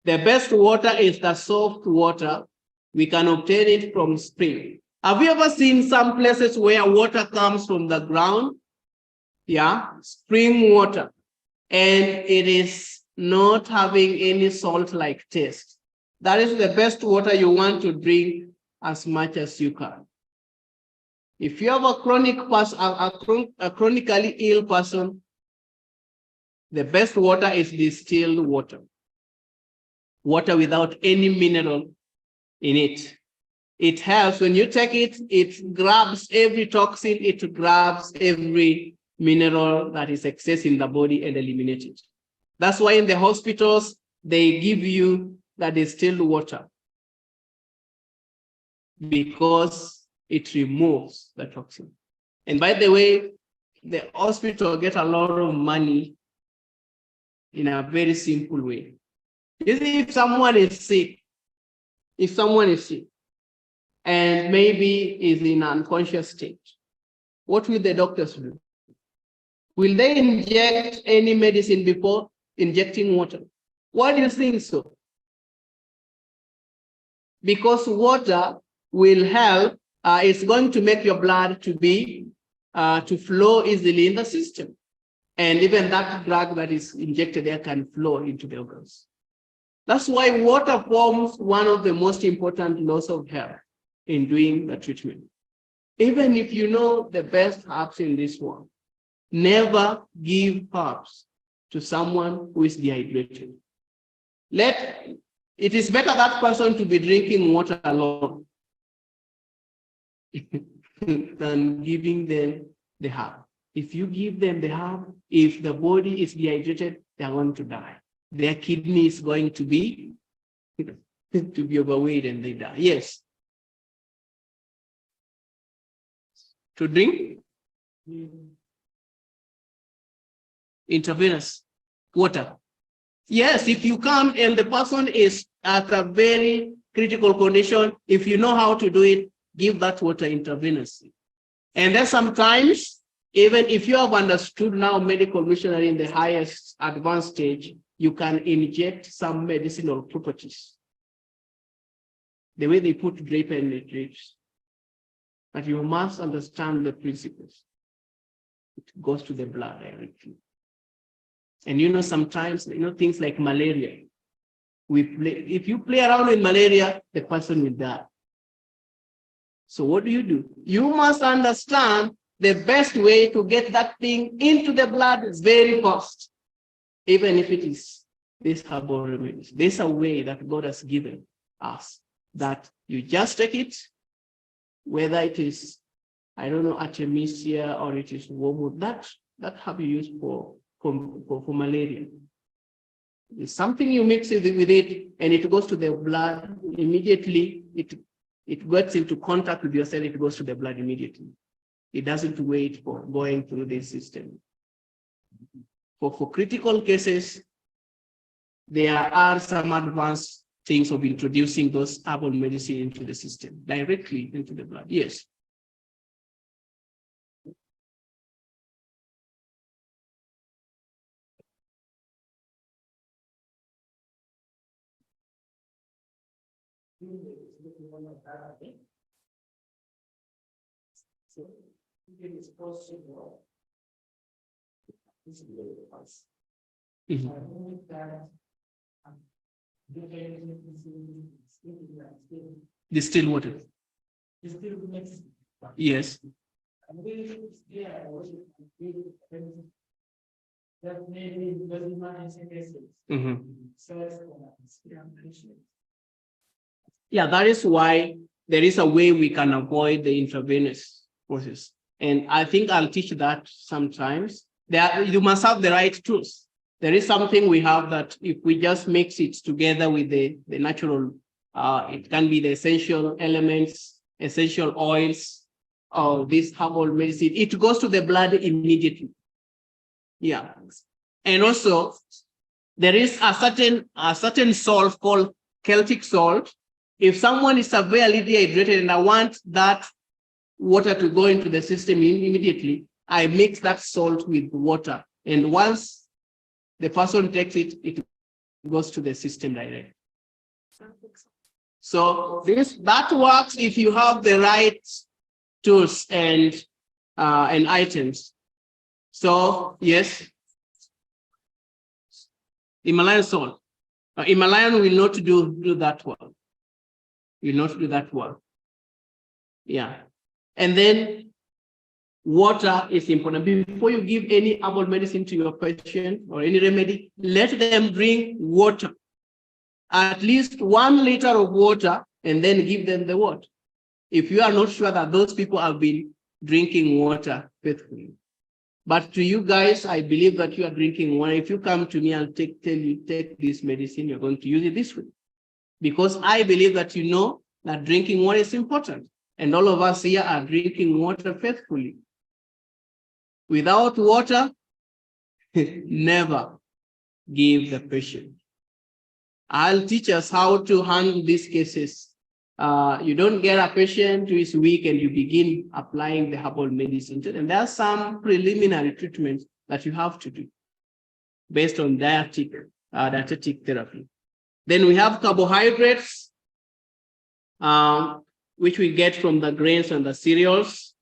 The best water is the soft water. We can obtain it from spring. Have you ever seen some places where water comes from the ground? Yeah, spring water. And it is not having any salt-like taste. That is the best water you want to drink as much as you can. If you have a chronically ill person, the best water is distilled water. Water without any mineral in it. It helps when you take it, it grabs every toxin, it grabs every mineral that is excess in the body and eliminates it. That's why in the hospitals, they give you the distilled water, because it removes the toxin. And by the way, the hospital get a lot of money in a very simple way. You see, if someone is sick, and maybe is in an unconscious state, what will the doctors do? Will they inject any medicine before injecting water? Why do you think so? Because water will help, it's going to make your blood to flow easily in the system. And even that drug that is injected there can flow into the organs. That's why water forms one of the most important laws of health in doing the treatment. Even if you know the best herbs in this world, never give herbs to someone who is dehydrated. It is better that person to be drinking water alone than giving them the herb. If you give them the herb, if the body is dehydrated, they are going to die. Their kidney is going to be overweight and they die. Yes. To drink intravenous water. Yes, if you come and the person is at a very critical condition, if you know how to do it, give that water intravenously. And then sometimes, even if you have understood now medical missionary in the highest advanced stage, you can inject some medicinal properties. The way they put drip and the drips. But you must understand the principles. It goes to the blood directly. And you know, sometimes, things like malaria. If you play around with malaria, the person will die. So what do? You must understand the best way to get that thing into the blood is very fast. Even if it is this herbal remedies. There's a way that God has given us that you just take it, whether it is I don't know, Artemisia, or it is wormwood, that have you used for malaria. It's something you mix it with it, and it goes to the blood immediately. It gets into contact with your cell, it goes to the blood immediately. It doesn't wait for going through the system. For critical cases, there are some advanced things of introducing those herbal medicine into the system, directly into the blood. Yes. Distilled water. Yes. Yeah, that is why there is a way we can avoid the intravenous process. And I think I'll teach that sometimes. You must have the right tools. There is something we have that if we just mix it together with the natural, it can be the essential elements, essential oils, or this herbal medicine, it goes to the blood immediately. Yeah. And also, there is a certain salt called Celtic salt. If someone is severely dehydrated and I want that water to go into the system immediately, I mix that salt with water. And once the person takes it, it goes to the system directly. So that works if you have the right tools and items. So yes, Himalayan salt. Himalayan will not do that well. Will not do that well. Yeah. And then water is important. Before you give any herbal medicine to your patient or any remedy, let them drink water. At least 1 liter of water, and then give them the water. If you are not sure that those people have been drinking water faithfully. But to you guys, I believe that you are drinking water. If you come to me and tell you take this medicine, you're going to use it this way. Because I believe that you know that drinking water is important. And all of us here are drinking water faithfully. Without water, never give the patient. I'll teach us how to handle these cases. You don't get a patient who is weak and you begin applying the herbal medicine. And there are some preliminary treatments that you have to do based on dietetic therapy. Then we have carbohydrates, which we get from the grains and the cereals.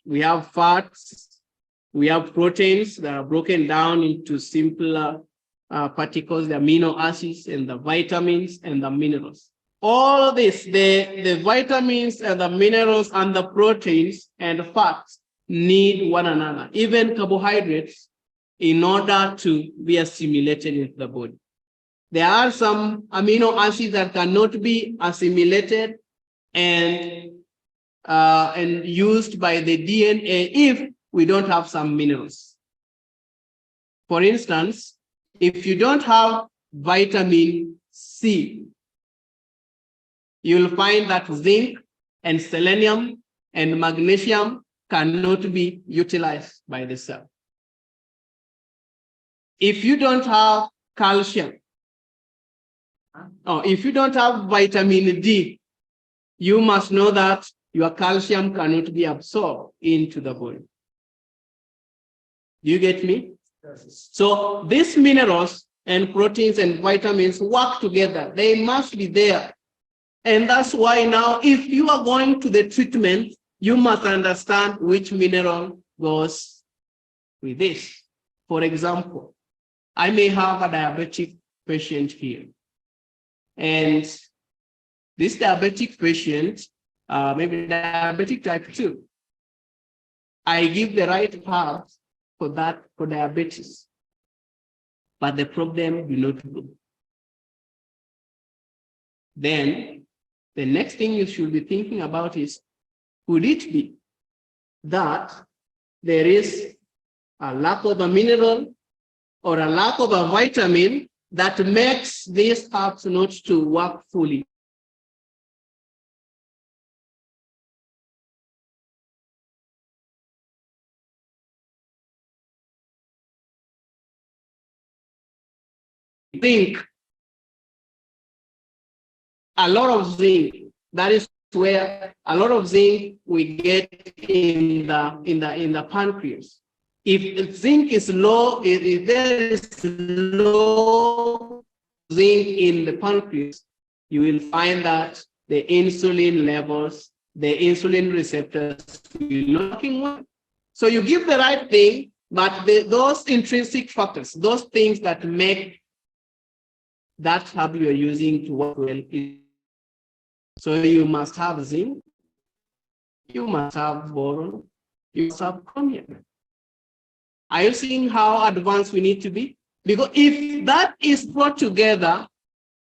We have fats, we have proteins that are broken down into simpler particles, the amino acids and the vitamins and the minerals. All this, the vitamins and the minerals and the proteins and fats need one another, even carbohydrates, in order to be assimilated into the body. There are some amino acids that cannot be assimilated and used by the DNA if we don't have some minerals. For instance, if you don't have vitamin C, you'll find that zinc and selenium and magnesium cannot be utilized by the cell. If you don't have calcium, or if you don't have vitamin D, you must know that your calcium cannot be absorbed into the body. Do you get me? Yes. So these minerals and proteins and vitamins work together. They must be there. And that's why now, if you are going to the treatment, you must understand which mineral goes with this. For example, I may have a diabetic patient here. And this diabetic patient, maybe diabetic type 2, I give the right herbs for diabetes, but the problem will not go. Then the next thing you should be thinking about is, Could it be that there is a lack of a mineral or a lack of a vitamin that makes these herbs not to work fully? Zinc, a lot of zinc. That is where a lot of zinc we get in the pancreas. If zinc is low, if there is low zinc in the pancreas, you will find that the insulin levels, the insulin receptors will not working well. So you give the right thing, but those intrinsic factors, those things that make that herb you're using to work well. So you must have zinc, you must have boron, you must have chromium. Are you seeing how advanced we need to be? Because if that is brought together,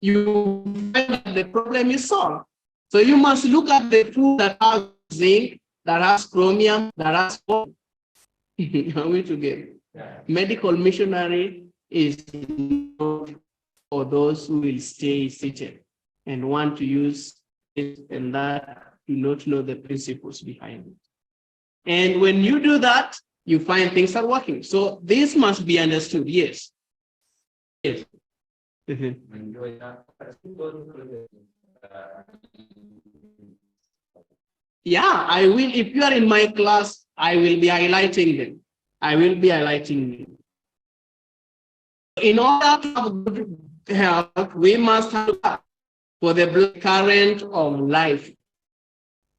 you find that the problem is solved. So you must look at the food that has zinc, that has chromium, that has boron. Are we together? Yeah. Medical missionary is not for those who will stay seated and want to use it and that do not know the principles behind it. And when you do that, you find things are working. So this must be understood. Yes. Yes. Yeah, I will. If you are in my class, I will be highlighting them. I will be highlighting them. In order to have good health, we must have for the blood current of life.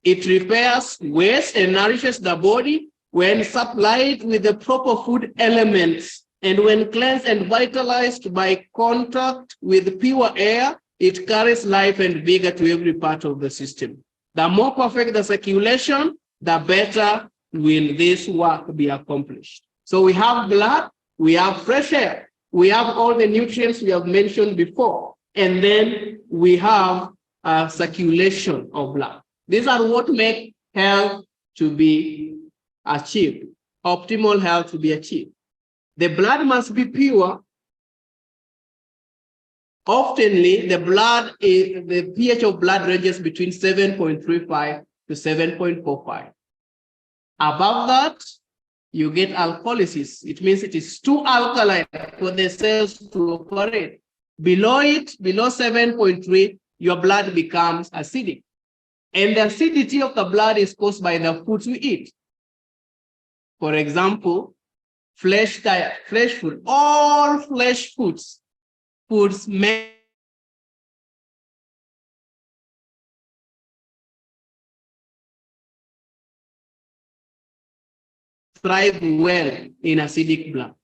It repairs waste and nourishes the body when supplied with the proper food elements. And when cleansed and vitalized by contact with pure air, it carries life and vigor to every part of the system. The more perfect the circulation, the better will this work be accomplished. So we have blood, we have fresh air, we have all the nutrients we have mentioned before, and then we have a circulation of blood. These are what make health to be achieved, optimal health to be achieved. The blood must be pure. Oftenly, the pH of blood ranges between 7.35 to 7.45. Above that, you get alcoholysis. It means it is too alkaline for the cells to operate. Below it, below 7.3, your blood becomes acidic. And the acidity of the blood is caused by the foods we eat. For example, flesh diet, flesh food, all flesh foods make thrive well in acidic blood.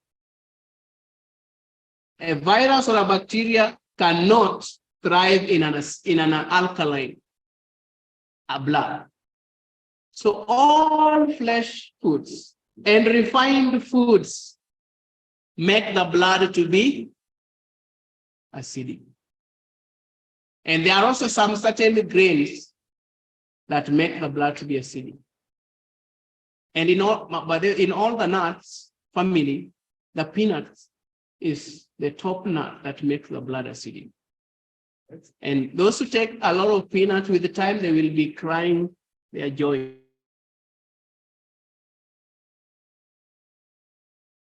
A virus or a bacteria cannot thrive in an alkaline blood. So all flesh foods and refined foods make the blood to be acidic. And there are also some certain grains that make the blood to be acidic. And in all the nuts family, the peanuts is the top nut that makes the blood acidic. And those who take a lot of peanuts with the time, they will be crying their joy.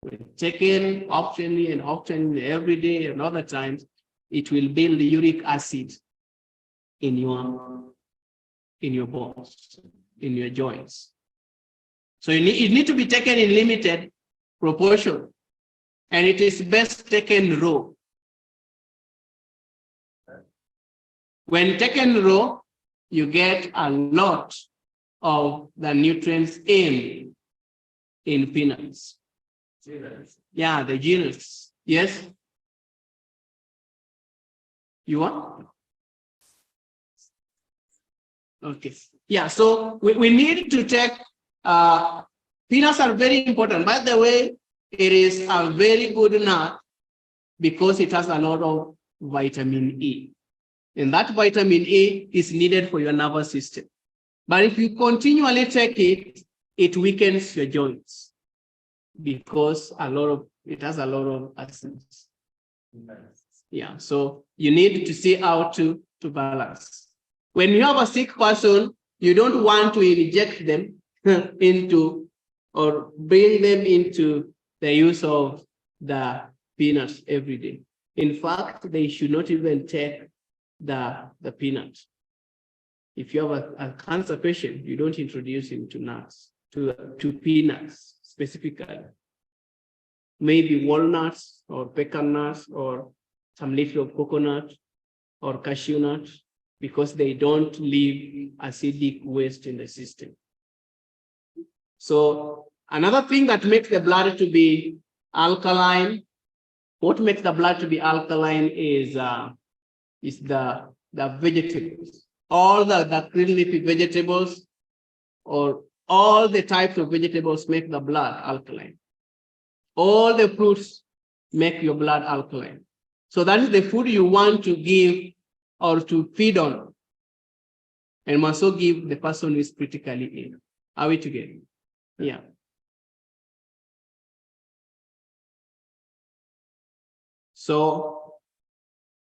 When taken often and often every day and other times, it will build the uric acid in your bones, in your joints. So it need to be taken in limited proportion, and it is best taken raw. When taken raw, you get a lot of the nutrients in peanuts. Yeah, the genus. Yes? You want? Okay. Yeah, so we need to take, peanuts are very important. By the way, it is a very good nut because it has a lot of vitamin E. And that vitamin E is needed for your nervous system. But if you continually take it, it weakens your joints because it has a lot of acids. Yeah, so you need to see how to balance. When you have a sick person, you don't want to inject them into or bring them into the use of the peanuts every day. In fact, they should not even take the peanut. If you have a cancer patient, you don't introduce him to nuts, to peanuts specifically. Maybe walnuts or pecan nuts or some little of coconut or cashew nut, because they don't leave acidic waste in the system. So another thing that makes the blood to be alkaline, what makes the blood to be alkaline is the vegetables. All the green leafy vegetables or all the types of vegetables make the blood alkaline. All the fruits make your blood alkaline. So that is the food you want to give or to feed on. And must also give the person who is critically ill. Are we together? Yeah. So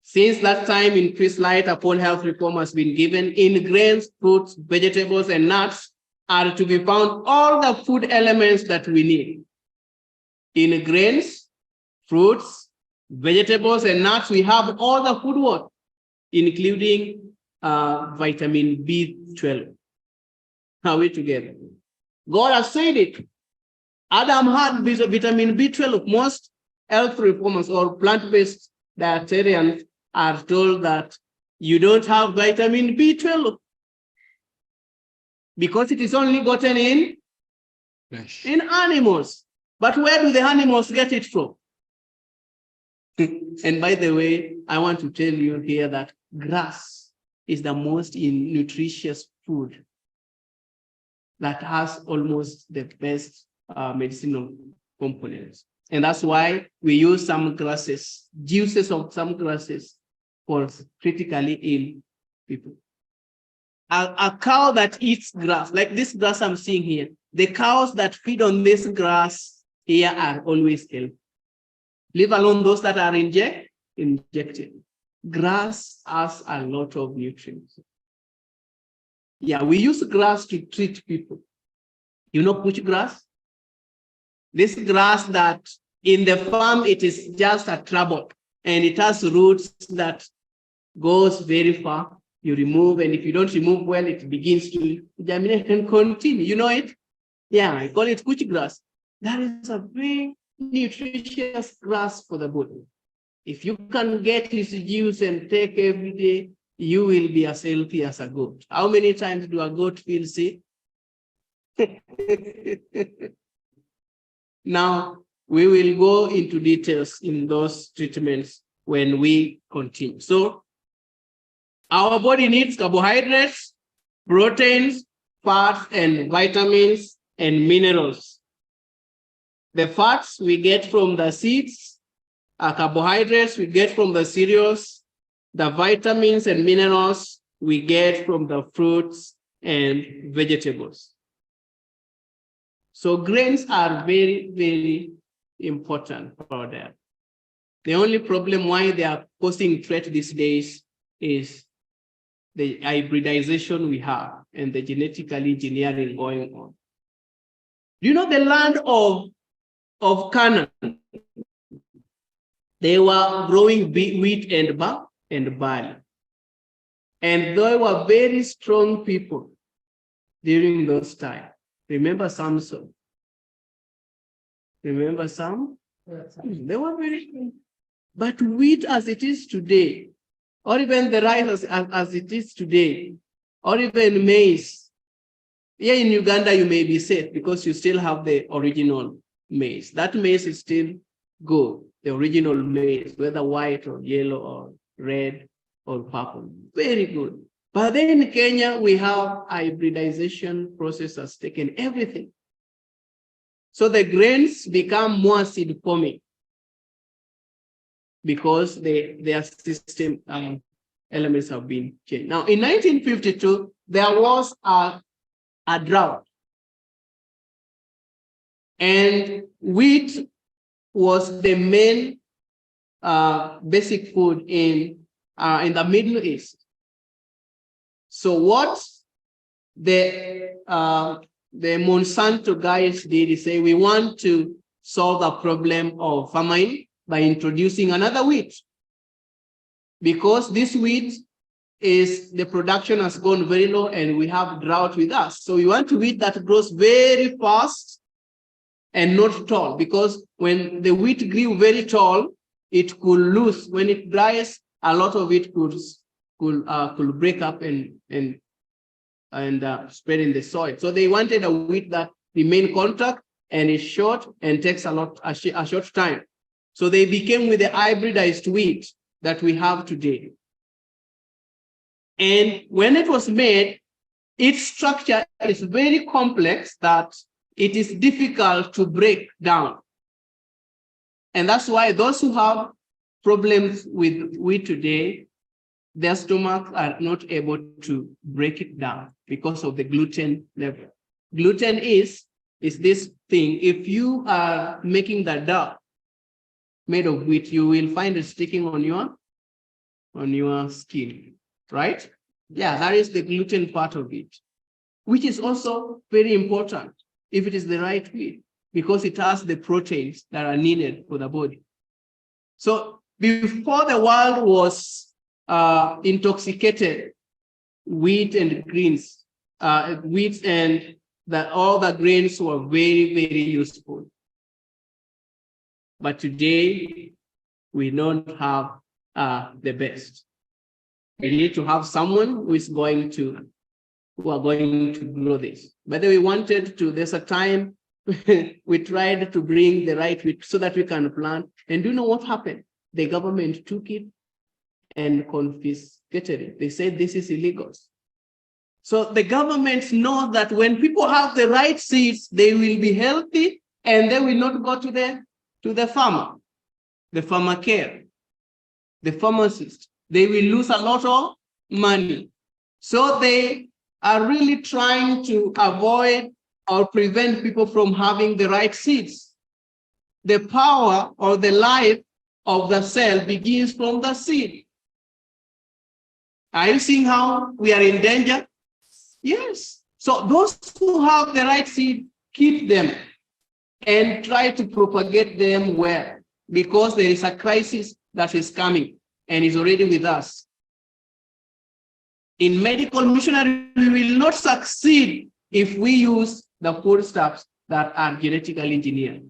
since that time, increased light upon health reform has been given in grains, fruits, vegetables, and nuts are to be found all the food elements that we need. In grains, fruits, vegetables, and nuts, we have all the food what? Including vitamin B12. Are we together? God has said it. Adam had vitamin B12. Most health reformers or plant-based dietarians are told that you don't have vitamin B12 because it is only gotten in animals. But where do the animals get it from? And by the way, I want to tell you here that grass is the most nutritious food that has almost the best medicinal components. And that's why we use some grasses, juices of some grasses for critically ill people. A cow that eats grass, like this grass I'm seeing here, the cows that feed on this grass here are always ill. Leave alone those that are injected. Grass has a lot of nutrients. Yeah, we use grass to treat people. You know which grass? This grass that in the farm, it is just a trouble and it has roots that goes very far. You remove, and if you don't remove well, it begins to germinate and continue. You know it? Yeah, I call it kuchi grass. That is a very nutritious grass for the body. If you can get its juice and take every day, you will be as healthy as a goat. How many times do a goat feel sick? Now, we will go into details in those treatments when we continue. So, our body needs carbohydrates, proteins, fats, and vitamins and minerals. The fats we get from the seeds, carbohydrates we get from the cereals, the vitamins and minerals we get from the fruits and vegetables. So grains are very, very important for that. The only problem why they are posing threat these days is the hybridization we have and the genetic engineering going on. Do you know the land of Canaan? They were growing wheat and barley. And they were very strong people during those times. Remember Samson? Remember Sam? Yes. They were very strong. But wheat as it is today, or even the rice as it is today, or even maize. Here in Uganda, you may be safe because you still have the original maize. That maize is still good, the original maize, whether white or yellow or red or purple, very good. But then in Kenya, we have hybridization process has taken everything. So the grains become more seed forming because their system elements have been changed. Now, in 1952, there was a a drought. And wheat was the main basic food in the Middle East. So what the Monsanto guys did is say, we want to solve the problem of famine by introducing another wheat. Because this wheat is, the production has gone very low and we have drought with us. So we want wheat that grows very fast and not tall, because when the wheat grew very tall, it could lose. When it dries, a lot of it could break up and spread in the soil. So they wanted a wheat that remain contact and is short and takes a short time. So they became with the hybridized wheat that we have today. And when it was made, its structure is very complex that it is difficult to break down. And that's why those who have problems with wheat today, their stomachs are not able to break it down because of the gluten level. Gluten is this thing. If you are making the dough made of wheat, you will find it sticking on your skin, right? Yeah, that is the gluten part of it, which is also very important if it is the right wheat, because it has the proteins that are needed for the body. So before the world was intoxicated, wheat and greens, wheat and all the grains were very, very useful. But today, we don't have the best. We need to have someone who are going to grow this. But we wanted to, there's a time we tried to bring the right wheat so that we can plant. And do you know what happened? The government took it and confiscated it. They said this is illegal. So the government knows that when people have the right seeds, they will be healthy and they will not go to the farmer, the farmer care, the pharmacist. They will lose a lot of money. So they are really trying to avoid or prevent people from having the right seeds. The power or the life of the cell begins from the seed. Are you seeing how we are in danger? Yes. So those who have the right seed, keep them and try to propagate them well, because there is a crisis that is coming and is already with us. In medical missionary, we will not succeed if we use the foodstuffs that are genetically engineered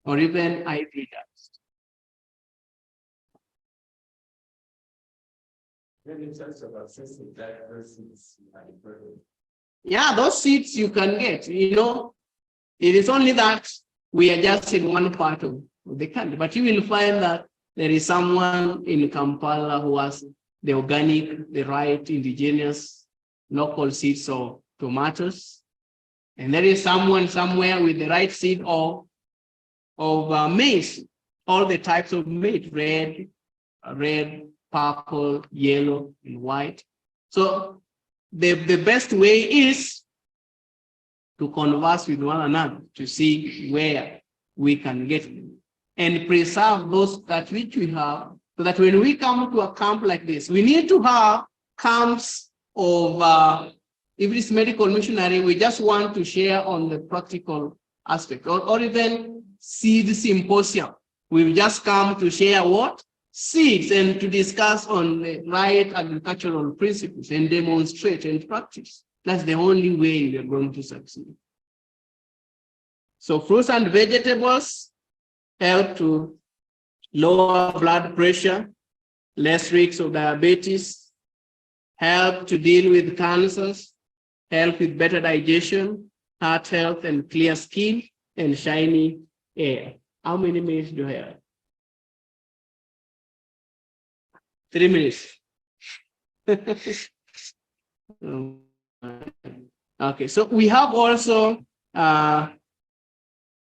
or even hybridized. Yeah, those seeds you can get, you know, it is only that we are just in one part of the country, but you will find that there is someone in Kampala who has the organic, the right indigenous local seeds of tomatoes. And there is someone somewhere with the right seed of maize, all the types of maize, red, purple, yellow, and white. So the best way is to converse with one another to see where we can get them and preserve those that which we have, so that when we come to a camp like this, we need to have camps of, if it's medical missionary, we just want to share on the practical aspect, or even seed symposium. We've just come to share what? Seeds, and to discuss on the right agricultural principles and demonstrate and practice. That's the only way we are going to succeed. So fruits and vegetables help to lower blood pressure, less risk of diabetes, help to deal with cancers, help with better digestion, heart health, and clear skin, and shiny hair. How many minutes do you have? 3 minutes. Okay, so we have also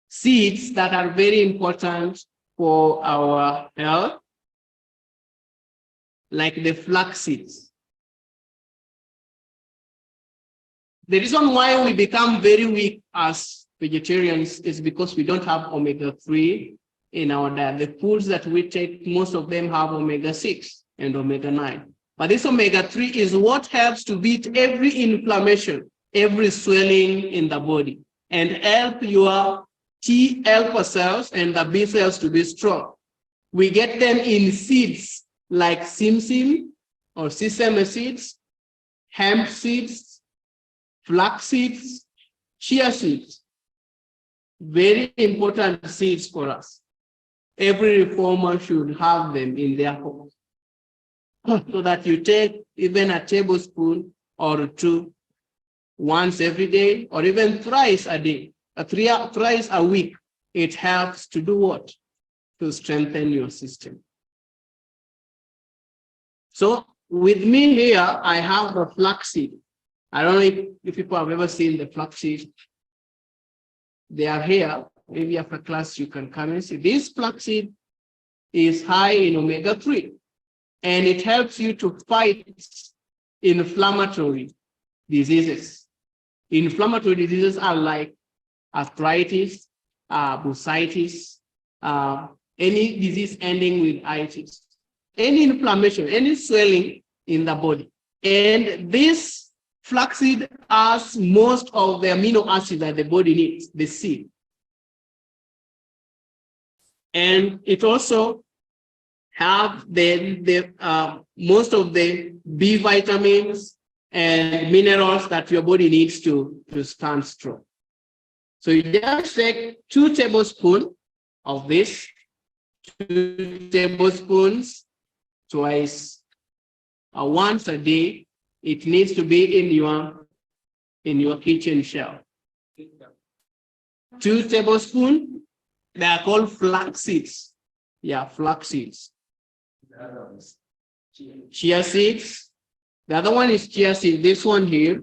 seeds that are very important for our health, like the flax seeds. The reason why we become very weak as vegetarians is because we don't have omega-3 in our diet. The foods that we take, most of them have omega-6 and omega-9. But this omega-3 is what helps to beat every inflammation, every swelling in the body, and help your T helper cells and the B cells to be strong. We get them in seeds like simsim or sesame seeds, hemp seeds, flax seeds, chia seeds. Very important seeds for us. Every reformer should have them in their home. So that you take even a tablespoon or two once every day, or even thrice a day, thrice a week. It helps to do what? To strengthen your system. So with me here, I have the flaxseed. I don't know if people have ever seen the flaxseed. They are here. Maybe after class you can come and see. This flaxseed is high in omega-3, and it helps you to fight inflammatory diseases. Inflammatory diseases are like arthritis, bursitis, any disease ending with itis, any inflammation, any swelling in the body. And this flaxseed has most of the amino acids that the body needs, the seed. And it also have most of the B vitamins and minerals that your body needs to stand strong. So you just take 2 tablespoons of this, 2 tablespoons twice, once a day. It needs to be in your kitchen shelf. 2 tablespoons. They are called flax seeds. Yeah, flax seeds. Chia seeds. The other one is chia seed. This one here.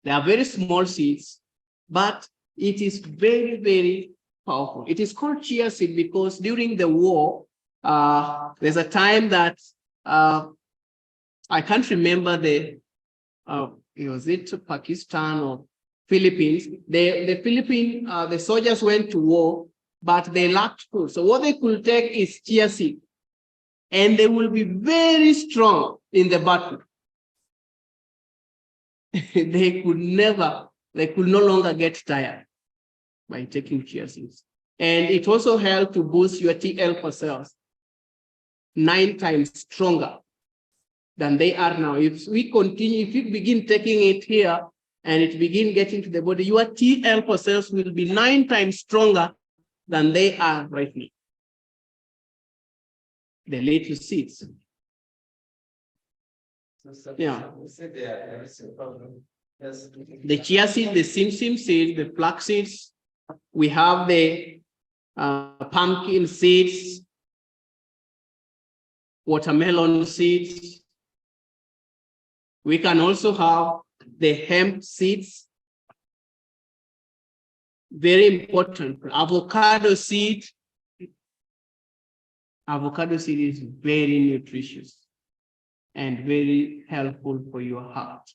They are very small seeds, but it is very, very powerful. It is called chia seed because during the war, there's a time that I can't remember was it Pakistan or Philippines? The soldiers went to war, but they lacked food. So what they could take is chia seed, and they will be very strong in the battle. They could no longer get tired by taking chia seeds. And it also helped to boost your T helper cells 9 times stronger than they are now. If we begin taking it here and it begin getting to the body, your T helper cells will be 9 times stronger than they are right now. The little seeds. Yeah. The chia seed, the simsim seed, the flax seeds. We have the pumpkin seeds, watermelon seeds. We can also have the hemp seeds. Very important. Avocado seed. Avocado seed is very nutritious and very helpful for your heart.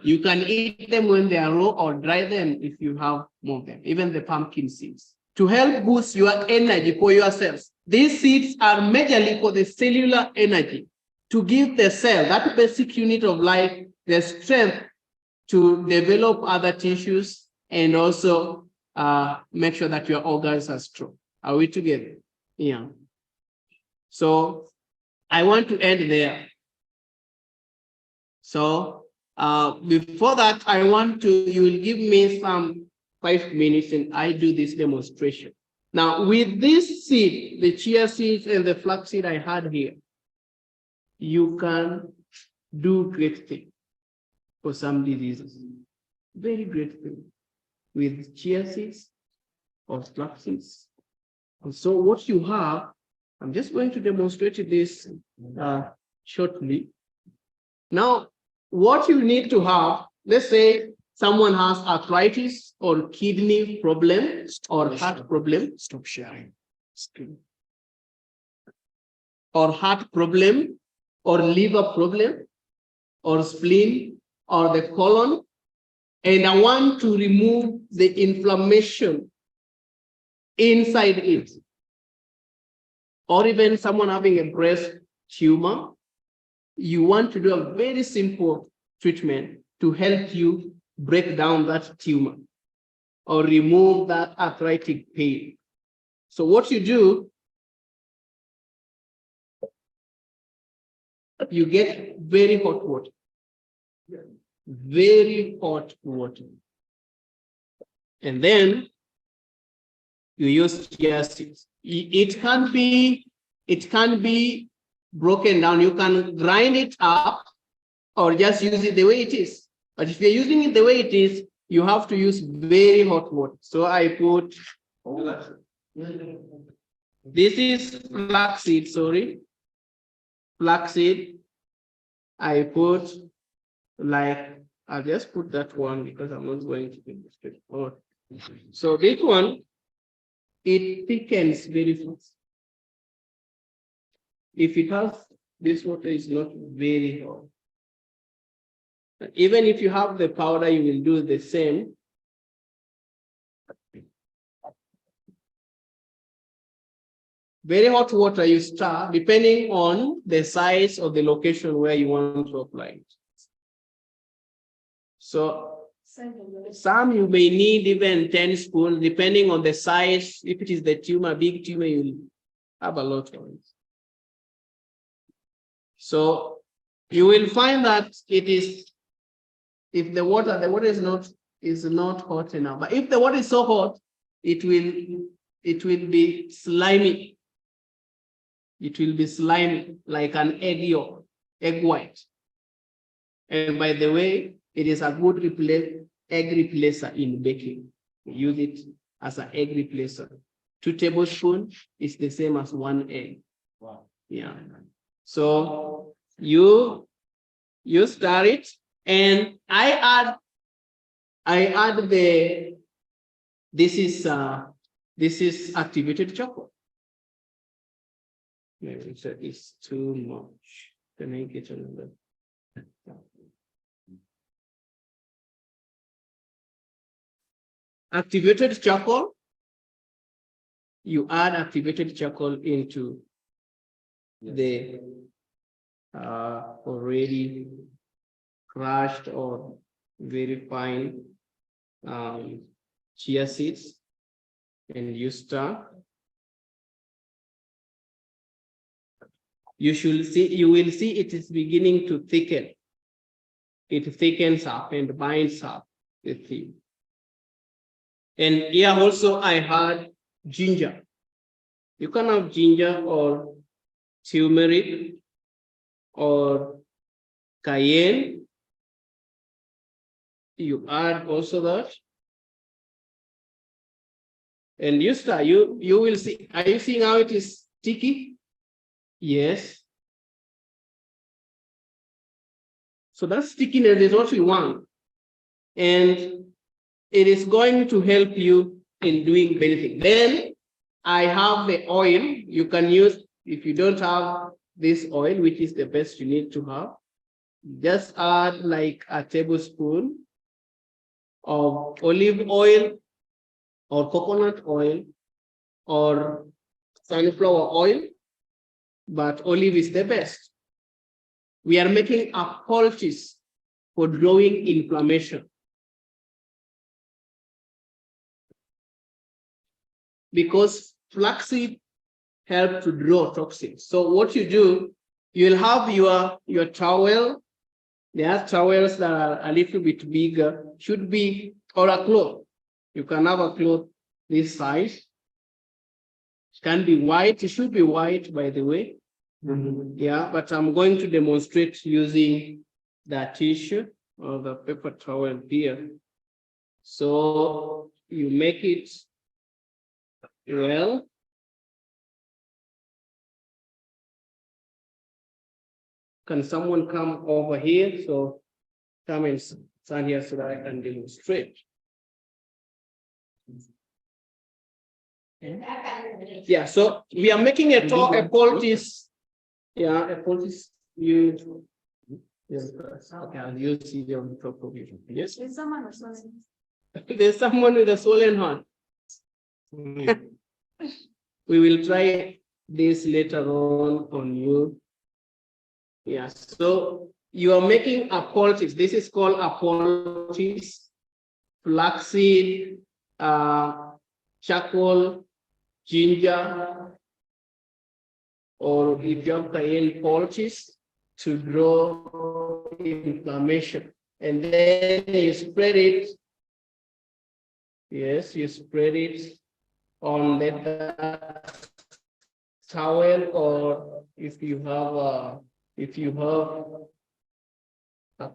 You can eat them when they are raw or dry them if you have more of them, even the pumpkin seeds. To help boost your energy for your cells. These seeds are majorly for the cellular energy, to give the cell, that basic unit of life, the strength to develop other tissues and also make sure that your organs are strong. Are we together? Yeah. So I want to end there. So before that, you will give me some 5 minutes and I do this demonstration. Now with this seed, the chia seeds and the flax seed I had here, you can do great things for some diseases. Very great thing with chia seeds or flax seeds. And so what you have, I'm just going to demonstrate this shortly. Now, what you need to have, let's say someone has arthritis or kidney problem or heart problem. Stop sharing screen. or heart problem or liver problem or spleen or the colon, and I want to remove the inflammation inside it, or even someone having a breast tumor, you want to do a very simple treatment to help you break down that tumor or remove that arthritic pain. So what you do, you get very hot water, very hot water. And then you use chia seeds. It can be broken down. You can grind it up or just use it the way it is. But if you're using it the way it is, you have to use very hot water. So I put, this is flaxseed, sorry. Flaxseed. I put like, I'll just put that one because I'm not going to be straightforward. So this one, it thickens very fast. If it has, this water is not very hot. Even if you have the powder, you will do the same. Very hot water you stir, depending on the size of the location where you want to apply it. So some you may need even 10 spoons, depending on the size. If it is the tumor, big tumor, you'll have a lot of it. So you will find that it is, if the water is not hot enough. But if the water is so hot, it will be slimy. It will be slimy like an egg yolk, egg white. And by the way, it is a good egg replacer in baking. Use it as an egg replacer. 2 tablespoons is the same as 1 egg. Wow. Yeah. So you stir it, and I add this is activated chocolate. Maybe it's too much. Can I get another? Activated charcoal. You add activated charcoal into the already crushed or very fine chia seeds, and you stir. You will see it is beginning to thicken. It thickens up and binds up the thing. And here also I had ginger. You can have ginger or turmeric or cayenne. You add also that. And you start, you will see, are you seeing how it is sticky? Yes. So that stickiness is what we want. And it is going to help you in doing anything. Then I have the oil. You can use, if you don't have this oil, which is the best you need to have, just add like a tablespoon of olive oil or coconut oil or sunflower oil, but olive is the best. We are making a poultice for drawing inflammation. Because flaxseed help to draw toxins. So what you do, you'll have your towel. There are towels that are a little bit bigger, should be, or a cloth. You can have a cloth this size. It can be white, it should be white, by the way. Yeah, but I'm going to demonstrate using the tissue or the paper towel here. So you make it well. Can someone come over here? So come and stand here so that I can demonstrate. Yeah, so we are making a poultice Yeah, a poultice you. Yes, okay, I'll use it on top of you. Yes. There's someone who's listening. There's someone with a swollen hand. We will try this later on you. Yeah, so you are making a poultice. This is called a poultice. Flaxseed, charcoal, ginger, or if you have cayenne poultice to draw inflammation. And then you spread it. Yes, you spread it on the towel, or if you have a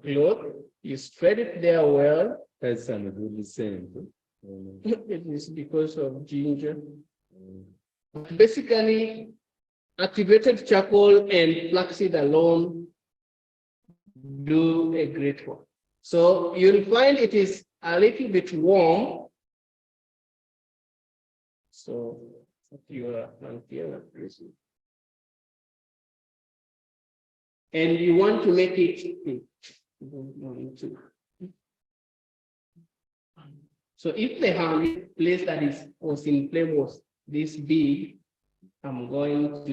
cloth, you spread it there well. That sounded really same. It is because of ginger. Basically, activated charcoal and flaxseed alone do a great work. So you'll find it is a little bit warm. So you are here, and you want to make it. So if the hand place that was inflamed was this big, I'm going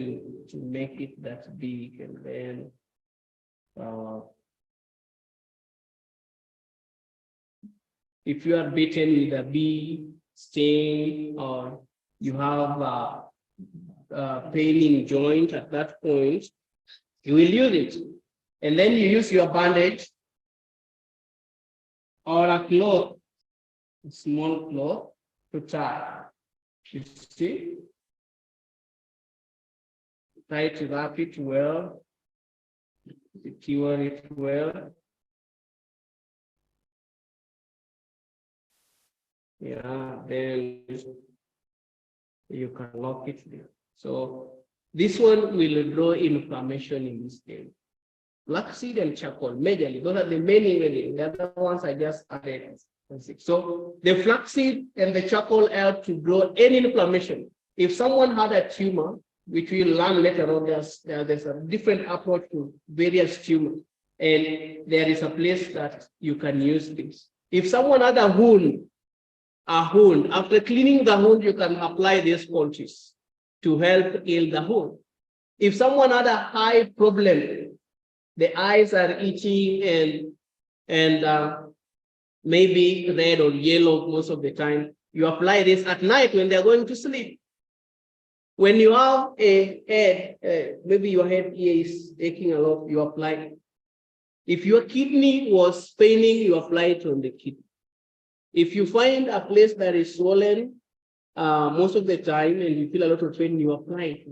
to make it that big, and then if you are bitten with a bee sting, or you have a paining joint at that point, you will use it. And then you use your bandage or a cloth, a small cloth, to tie. You see? Try to wrap it well, secure it well. Yeah, then you can lock it there. So this one will draw inflammation in this area. Flaxseed and charcoal, majorly, those are the main ingredients. The other ones I just added. So the flaxseed and the charcoal help to draw any inflammation. If someone had a tumor, which we'll learn later on, there's a different approach to various tumors, and there is a place that you can use this. If someone had a wound, after cleaning the wound, you can apply these poultice to help heal the wound. If someone had a eye problem, the eyes are itching and maybe red or yellow most of the time, you apply this at night when they're going to sleep. When you have a head, maybe your head is aching a lot, you apply it. If your kidney was paining, you apply it on the kidney. If you find a place that is swollen most of the time and you feel a lot of pain, you apply it.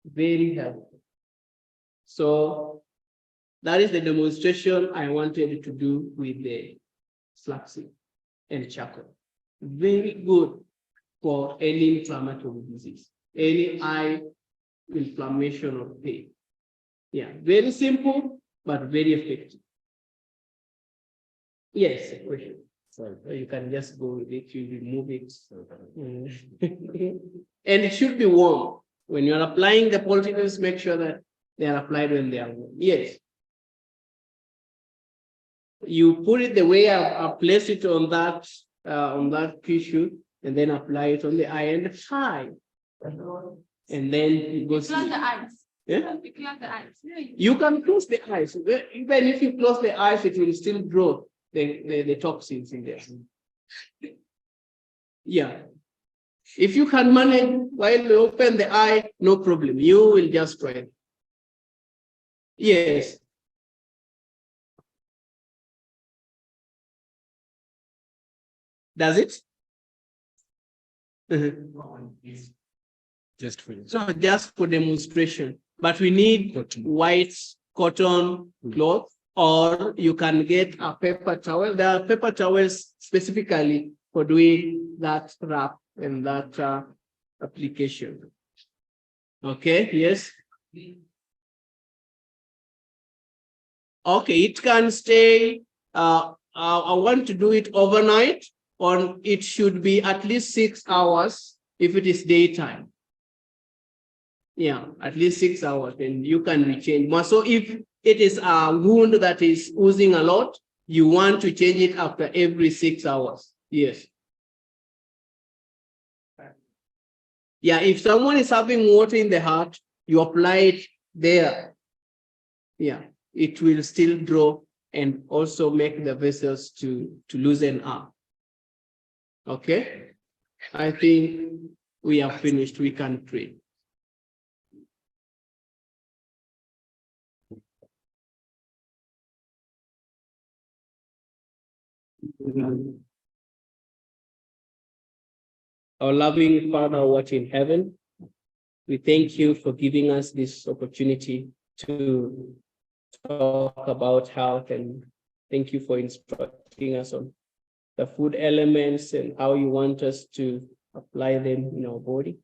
Very helpful. So that is the demonstration I wanted to do with the flaxseed and charcoal. Very good for any inflammatory disease, any eye inflammation or pain. Yeah, very simple, but very effective. Yes, a question. So you can just go with it, you remove it. And it should be warm. When you're applying the poultices, make sure that they are applied when they are warm. Yes. You put it the way I place it on that tissue, and then apply it on the eye and try. And then it goes. Close the eyes. Yeah? You close the eyes. You can close the eyes. Even if you close the eyes, it will still draw the toxins in there. Yeah. If you can manage while you open the eye, no problem. You will just try it. Yes. Does it? Just for you. So just for demonstration, but we need white cotton cloth, or you can get a paper towel. There are paper towels specifically for doing that wrap and that application. Okay, yes. Okay, it can stay. I want to do it overnight, or it should be at least 6 hours if it is daytime. Yeah, at least 6 hours, and you can change more. So if it is a wound that is oozing a lot, you want to change it after every 6 hours. Yes. Yeah, if someone is having water in the heart, you apply it there. Yeah, it will still draw and also make the vessels to loosen up. Okay, I think we are finished. We can pray. Our loving Father, what in heaven, we thank you for giving us this opportunity to talk about health, and thank you for instructing us on the food elements and how you want us to apply them in our body.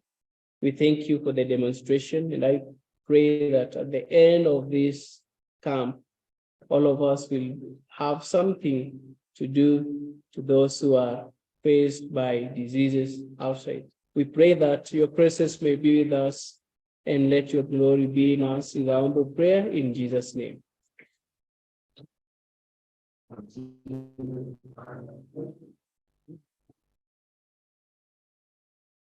We thank you for the demonstration, and I pray that at the end of this camp, all of us will have something to do to those who are faced by diseases outside. We pray that your presence may be with us and let your glory be in us, in our humble prayer in Jesus' name.